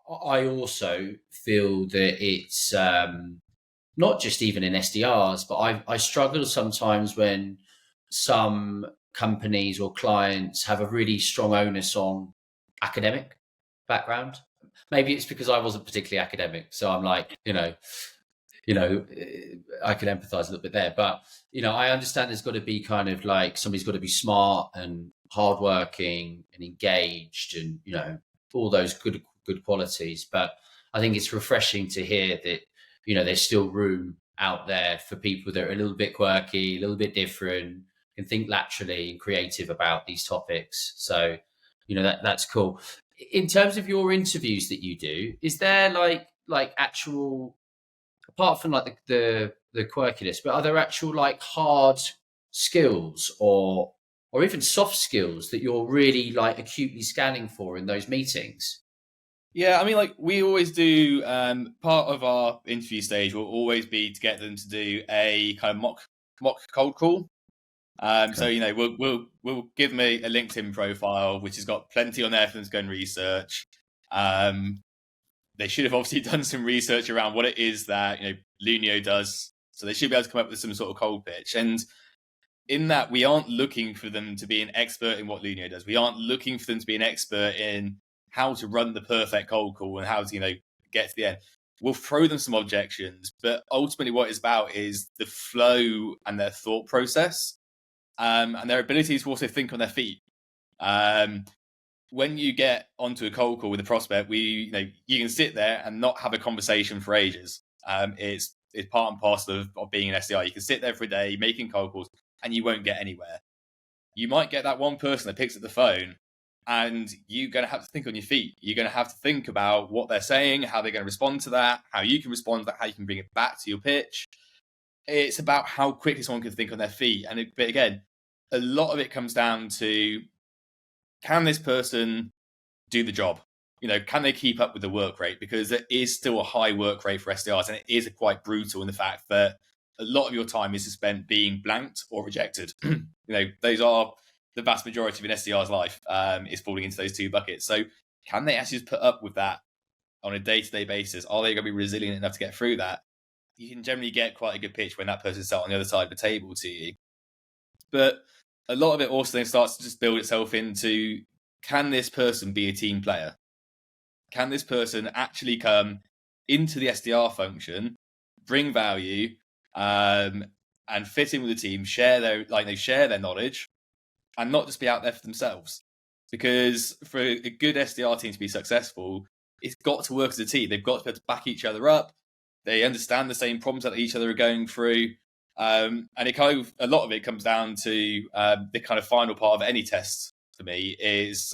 also feel that it's not just even in SDRs, but I struggle sometimes when some companies or clients have a really strong onus on academic background. Maybe it's because I wasn't particularly academic, so I'm like, I can empathize a little bit there. But I understand there's got to be kind of like somebody's got to be smart and hardworking and engaged, and all those good qualities. But I think it's refreshing to hear that there's still room out there for people that are a little bit quirky, a little bit different, and think laterally and creative about these topics. So that's cool. In terms of your interviews that you do, is there like actual, apart from like the quirkiness, but are there actual like hard skills or even soft skills that you're really like acutely scanning for in those meetings? Yeah, I mean, like we always do. Part of our interview stage will always be to get them to do a kind of mock cold call. So we'll give them a LinkedIn profile, which has got plenty on there for them to go and research. They should have obviously done some research around what it is that Lunio does, so they should be able to come up with some sort of cold pitch. And in that, we aren't looking for them to be an expert in what Lunio does. We aren't looking for them to be an expert in how to run the perfect cold call and how to get to the end. We'll throw them some objections, but ultimately what it's about is the flow and their thought process, and their ability to also think on their feet. When you get onto a cold call with a prospect, you can sit there and not have a conversation for ages. It's part and parcel of being an SDR. You can sit there for a day making cold calls and you won't get anywhere. You might get that one person that picks up the phone, and you're going to have to think on your feet. You're going to have to think about what they're saying, how they're going to respond to that, how you can respond to that, how you can bring it back to your pitch. It's about how quickly someone can think on their feet. But again, a lot of it comes down to, can this person do the job? Can they keep up with the work rate? Because there is still a high work rate for SDRs, and it is quite brutal in the fact that a lot of your time is spent being blanked or rejected. Those are the vast majority of an SDR's life, is falling into those two buckets. So can they actually just put up with that on a day-to-day basis? Are they going to be resilient enough to get through that? You can generally get quite a good pitch when that person's sat on the other side of the table to you. But a lot of it also then starts to just build itself into, can this person be a team player? Can this person actually come into the SDR function, bring value, and fit in with the team, share their knowledge, and not just be out there for themselves? Because for a good SDR team to be successful, it's got to work as a team. They've got to be able to back each other up. They understand the same problems that each other are going through. And it a lot of it comes down to the kind of final part of any test for me is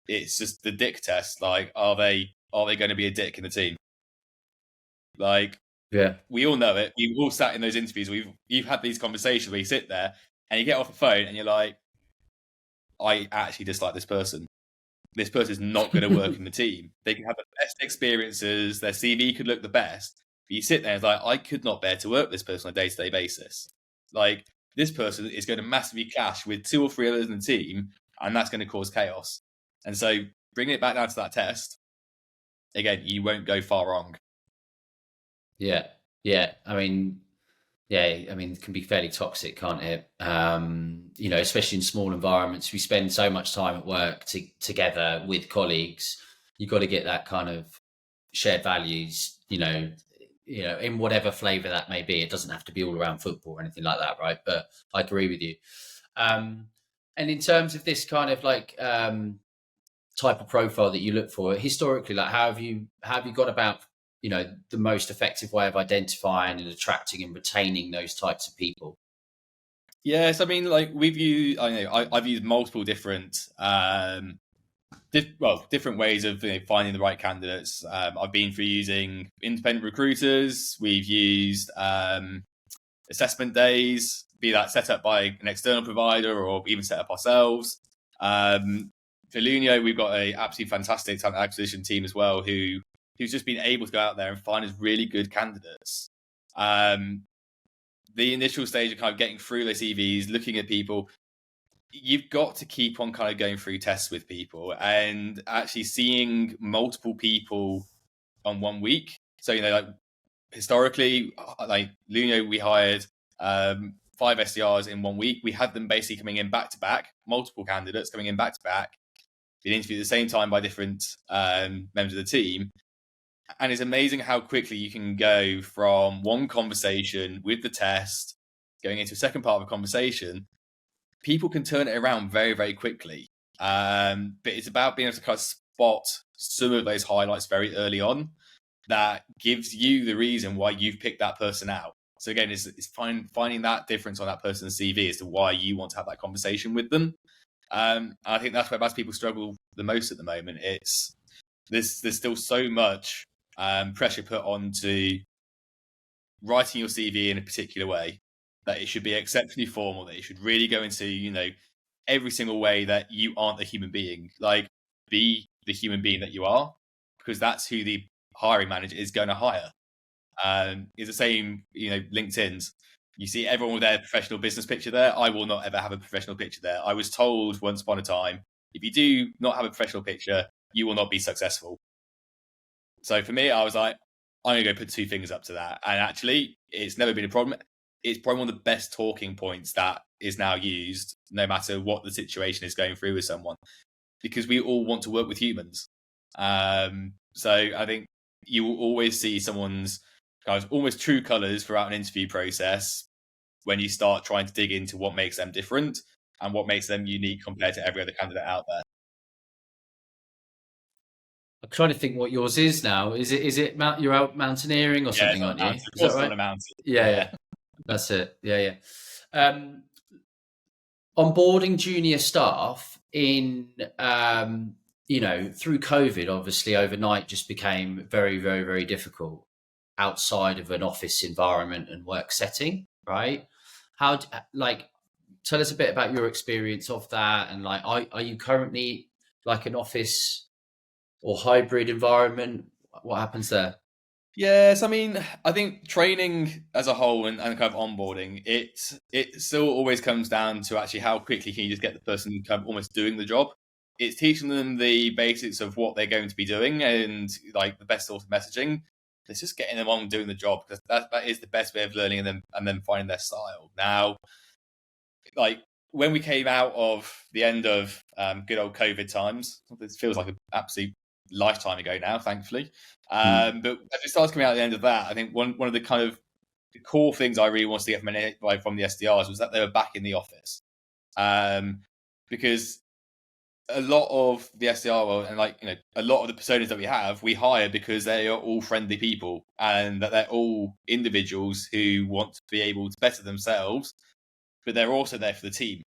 it's just the dick test. Like, are they going to be a dick in the team? Like, yeah, we all know it. We've all sat in those interviews. You've had these conversations where you sit there and you get off the phone and you're like, I actually dislike this person. This person's not going to work in the team. They can have the best experiences. Their CV could look the best. But you sit there and it's like, I could not bear to work with this person on a day-to-day basis. Like, this person is going to massively clash with 2 or 3 others in the team, and that's going to cause chaos. And so bringing it back down to that test, again, you won't go far wrong. Yeah. I mean, it can be fairly toxic, can't it? Especially in small environments. We spend so much time at work together with colleagues. You've got to get that kind of shared values, in whatever flavor that may be. It doesn't have to be all around football or anything like that, right? But I agree with you. And in terms of this kind of type of profile that you look for historically, like how have you got about the most effective way of identifying and attracting and retaining those types of people? Yes, I mean, we've used, I've used multiple different different ways of finding the right candidates. I've been through using independent recruiters. We've used assessment days, be that set up by an external provider or even set up ourselves. For Lunio, we've got a absolutely fantastic talent acquisition team as well, who's just been able to go out there and find us really good candidates. The initial stage of kind of getting through those CVs, looking at people, you've got to keep on kind of going through tests with people and actually seeing multiple people on 1 week. So, historically, like Lunio, we hired 5 SDRs in 1 week. We had them basically coming in back to back, multiple candidates coming in back to back, being interviewed at the same time by different members of the team. And it's amazing how quickly you can go from one conversation with the test going into a second part of a conversation. People can turn it around very, very quickly. But it's about being able to kind of spot some of those highlights very early on that gives you the reason why you've picked that person out. So again, it's finding that difference on that person's CV as to why you want to have that conversation with them. I think that's where most people struggle the most at the moment. There's still so much pressure put onto writing your CV in a particular way that it should be exceptionally formal, that it should really go into, every single way that you aren't a human being. Like, be the human being that you are, because that's who the hiring manager is going to hire. It's the same, LinkedIn's. You see everyone with their professional business picture there. I will not ever have a professional picture there. I was told once upon a time, if you do not have a professional picture, you will not be successful. So for me, I was like, I'm going to go put two fingers up to that. And actually, it's never been a problem. It's probably one of the best talking points that is now used, no matter what the situation is going through with someone, because we all want to work with humans. So I think you will always see someone's kind of almost true colours throughout an interview process when you start trying to dig into what makes them different and what makes them unique compared to every other candidate out there. I'm trying to think what yours is now. Is it you're out mountaineering or something, aren't you? Of Is course that right? on a mountain. Yeah. That's it. Yeah. Onboarding junior staff in, through COVID, obviously overnight just became very, very, very difficult outside of an office environment and work setting, right? Tell us a bit about your experience of that, and are you currently like an office or hybrid environment? What happens there? Yes, I mean, I think training as a whole and kind of onboarding, it still always comes down to actually how quickly can you just get the person kind of almost doing the job. It's teaching them the basics of what they're going to be doing and like the best sort of messaging. It's just getting them on doing the job, because that is the best way of learning them and then finding their style. Now, like when we came out of the end of good old COVID times, this feels like an absolute lifetime ago now, thankfully. But as it starts coming out at the end of that, I think one of the kind of the core things I really wanted to get from the SDRs was that they were back in the office, because a lot of the SDR world and a lot of the personas that we hire because they are all friendly people and that they're all individuals who want to be able to better themselves, but they're also there for the team.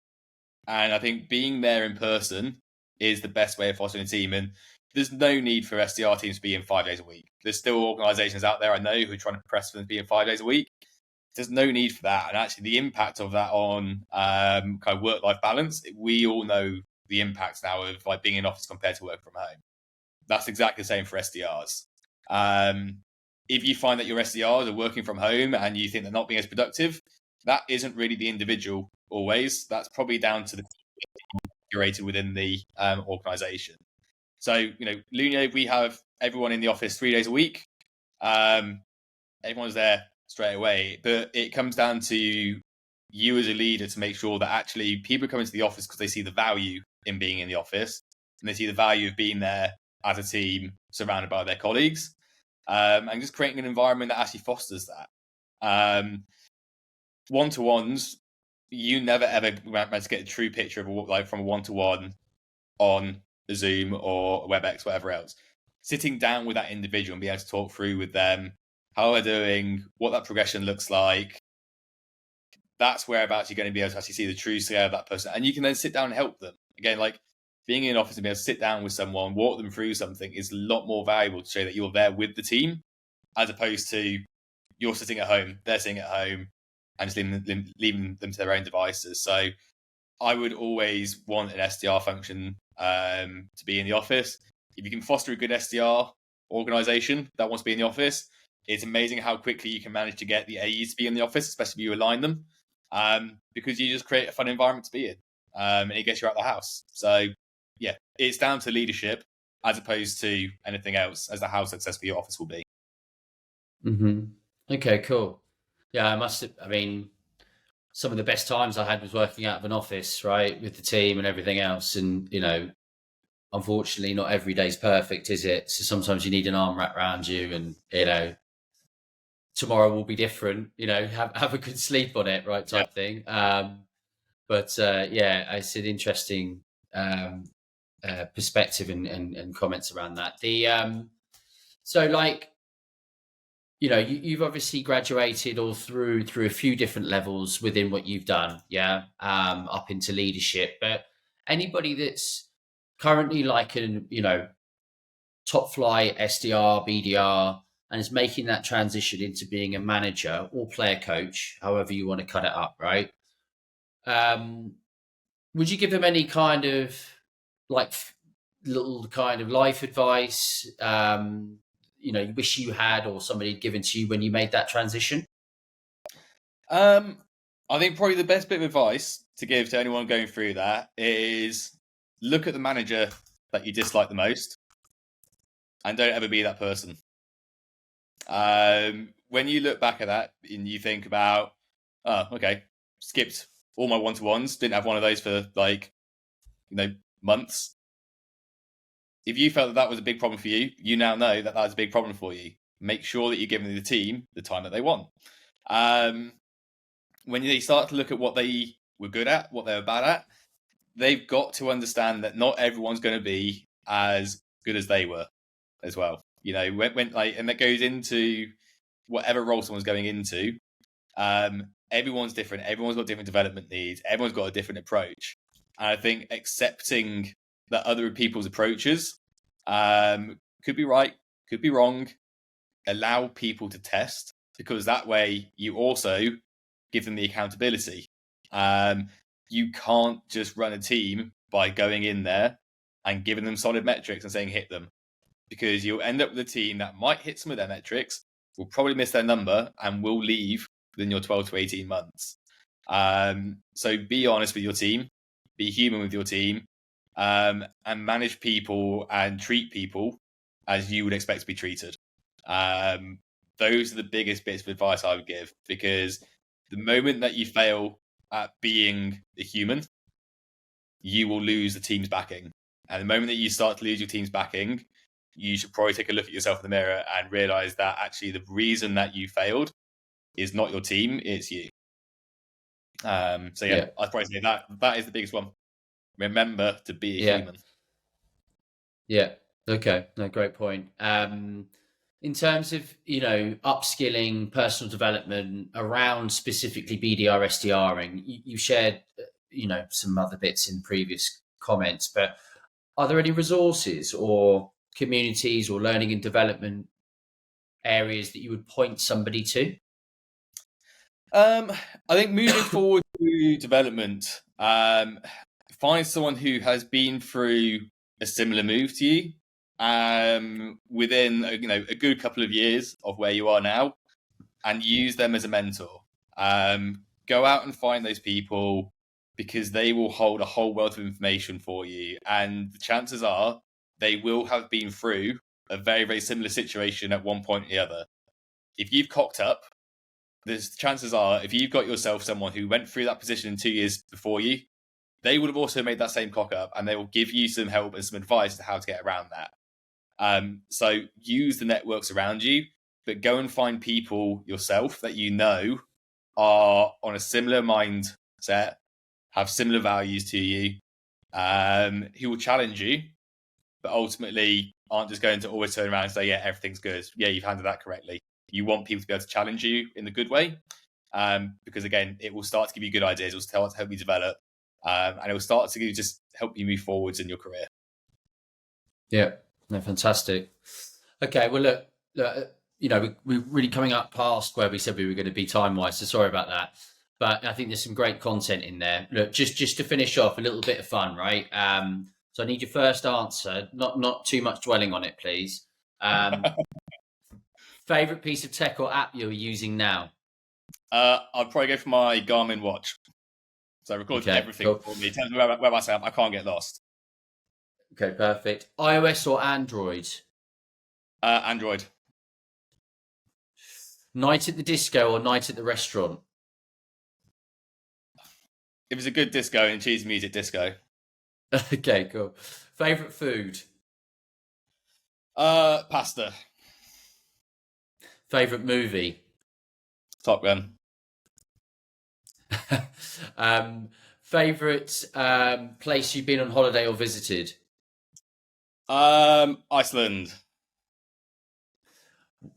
And I think being there in person is the best way of fostering a team. And there's no need for SDR teams to be in 5 days a week. There's still organizations out there I know who are trying to press for them to be in 5 days a week. There's no need for that. And actually the impact of that on kind of work-life balance, we all know the impacts now of like being in office compared to work from home. That's exactly the same for SDRs. If you find that your SDRs are working from home and you think they're not being as productive, that isn't really the individual always. That's probably down to the curated within the organization. So, Lunio, we have everyone in the office 3 days a week. Everyone's there straight away, but it comes down to you as a leader to make sure that actually people come into the office because they see the value in being in the office and they see the value of being there as a team surrounded by their colleagues, and just creating an environment that actually fosters that. One-to-ones, you never ever manage to get a true picture of from a one-to-one on a Zoom or a WebEx, whatever else. Sitting down with that individual and being able to talk through with them how they're doing, what that progression looks like, that's whereabouts you're going to be able to actually see the true scale of that person. And you can then sit down and help them. Again, like being in an office and being able to sit down with someone, walk them through something is a lot more valuable to show that you're there with the team, as opposed to you're sitting at home, they're sitting at home, and just leaving them to their own devices. So I would always want an SDR function to be in the office. If you can foster a good SDR organization that wants to be in the office, it's amazing how quickly you can manage to get the AEs to be in the office, especially if you align them, because you just create a fun environment to be in, and it gets you out of the house. So yeah, it's down to leadership as opposed to anything else as to how successful your office will be. Okay, cool. Yeah, some of the best times I had was working out of an office, right, with the team and everything else. And, unfortunately, not every day's perfect, is it? So sometimes you need an arm wrapped around you and, tomorrow will be different, have a good sleep on it, right, type thing. But it's an interesting perspective and comments around that. You've obviously graduated all through a few different levels within what you've done, up into leadership. But anybody that's currently like top flight SDR, BDR, and is making that transition into being a manager or player coach, however you want to cut it up, right? Would you give them any kind of little kind of life advice? You wish you had, or somebody had given to you when you made that transition? I think probably the best bit of advice to give to anyone going through that is look at the manager that you dislike the most and don't ever be that person. When you look back at that and you think about, oh, okay, skipped all my one-to-ones, didn't have one of those for months. If you felt that was a big problem for you, you now know that that's a big problem for you. Make sure that you're giving the team the time that they want. When they start to look at what they were good at, what they were bad at, they've got to understand that not everyone's going to be as good as they were as well. And that goes into whatever role someone's going into. Everyone's different. Everyone's got different development needs. Everyone's got a different approach. And I think accepting that other people's approaches could be right, could be wrong. Allow people to test, because that way you also give them the accountability. You can't just run a team by going in there and giving them solid metrics and saying hit them, because you'll end up with a team that might hit some of their metrics, will probably miss their number, and will leave within your 12 to 18 months. So be honest with your team, be human with your team, and manage people and treat people as you would expect to be treated. Those are the biggest bits of advice I would give, because the moment that you fail at being a human, you will lose the team's backing. And the moment that you start to lose your team's backing, you should probably take a look at yourself in the mirror and realize that actually the reason that you failed is not your team, it's you. I'd probably say that is the biggest one. Remember to be a human. Yeah. Okay. No, great point. In terms of, upskilling, personal development around specifically BDR, SDRing, you shared, some other bits in previous comments, but are there any resources or communities or learning and development areas that you would point somebody to? I think moving forward to development, find someone who has been through a similar move to you within a good couple of years of where you are now, and use them as a mentor. Go out and find those people, because they will hold a whole wealth of information for you, and the chances are they will have been through a very, very similar situation at one point or the other. If you've cocked up, there's chances are, if you've got yourself someone who went through that position in 2 years before you, they would have also made that same cock up, and they will give you some help and some advice to how to get around that. So use the networks around you, but go and find people yourself that you know are on a similar mindset, have similar values to you, who will challenge you, but ultimately aren't just going to always turn around and say, yeah, everything's good. Yeah, you've handled that correctly. You want people to be able to challenge you in the good way, because again, it will start to give you good ideas. It will start to help you develop, and it will start to just help you move forwards in your career. Yeah, no, fantastic. Okay, well, look, we're really coming up past where we said we were going to be time-wise, so sorry about that. But I think there's some great content in there. Look, just to finish off, a little bit of fun, right? So I need your first answer, not too much dwelling on it, please. Favorite piece of tech or app you're using now? I'd probably go for my Garmin watch. So I record everything for me. Tell me where I say I can't get lost. Okay, perfect. iOS or Android? Android. Night at the disco or night at the restaurant? If it's a good disco and cheesy music, disco. Okay, cool. Favorite food? Pasta. Favorite movie? Top Gun. Favorite place you've been on holiday or visited? Iceland.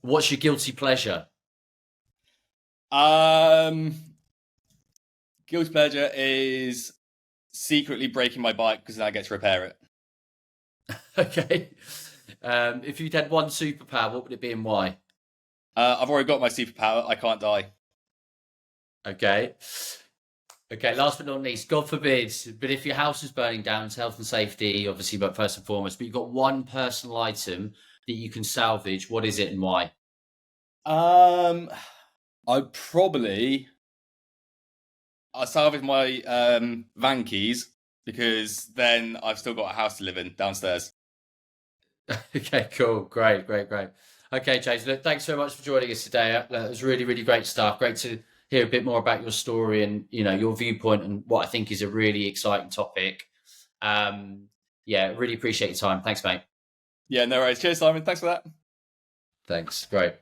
What's your guilty pleasure? Guilty pleasure is secretly breaking my bike because then I get to repair it. Okay. If you'd had one superpower, what would it be and why? I've already got my superpower. I can't die. Okay. Last but not least, God forbid, but if your house is burning down, it's health and safety, obviously, but first and foremost, but you've got one personal item that you can salvage. What is it and why? I'd probably I salvaged my van keys because then I've still got a house to live in downstairs. Okay, cool. Great, great, great. Okay, James, look, thanks so much for joining us today. It was really, really great stuff. Great to hear a bit more about your story and, your viewpoint and what I think is a really exciting topic. Um, yeah, really appreciate your time. Thanks, mate. Yeah, no worries. Cheers, Simon. Thanks for that. Thanks. Great.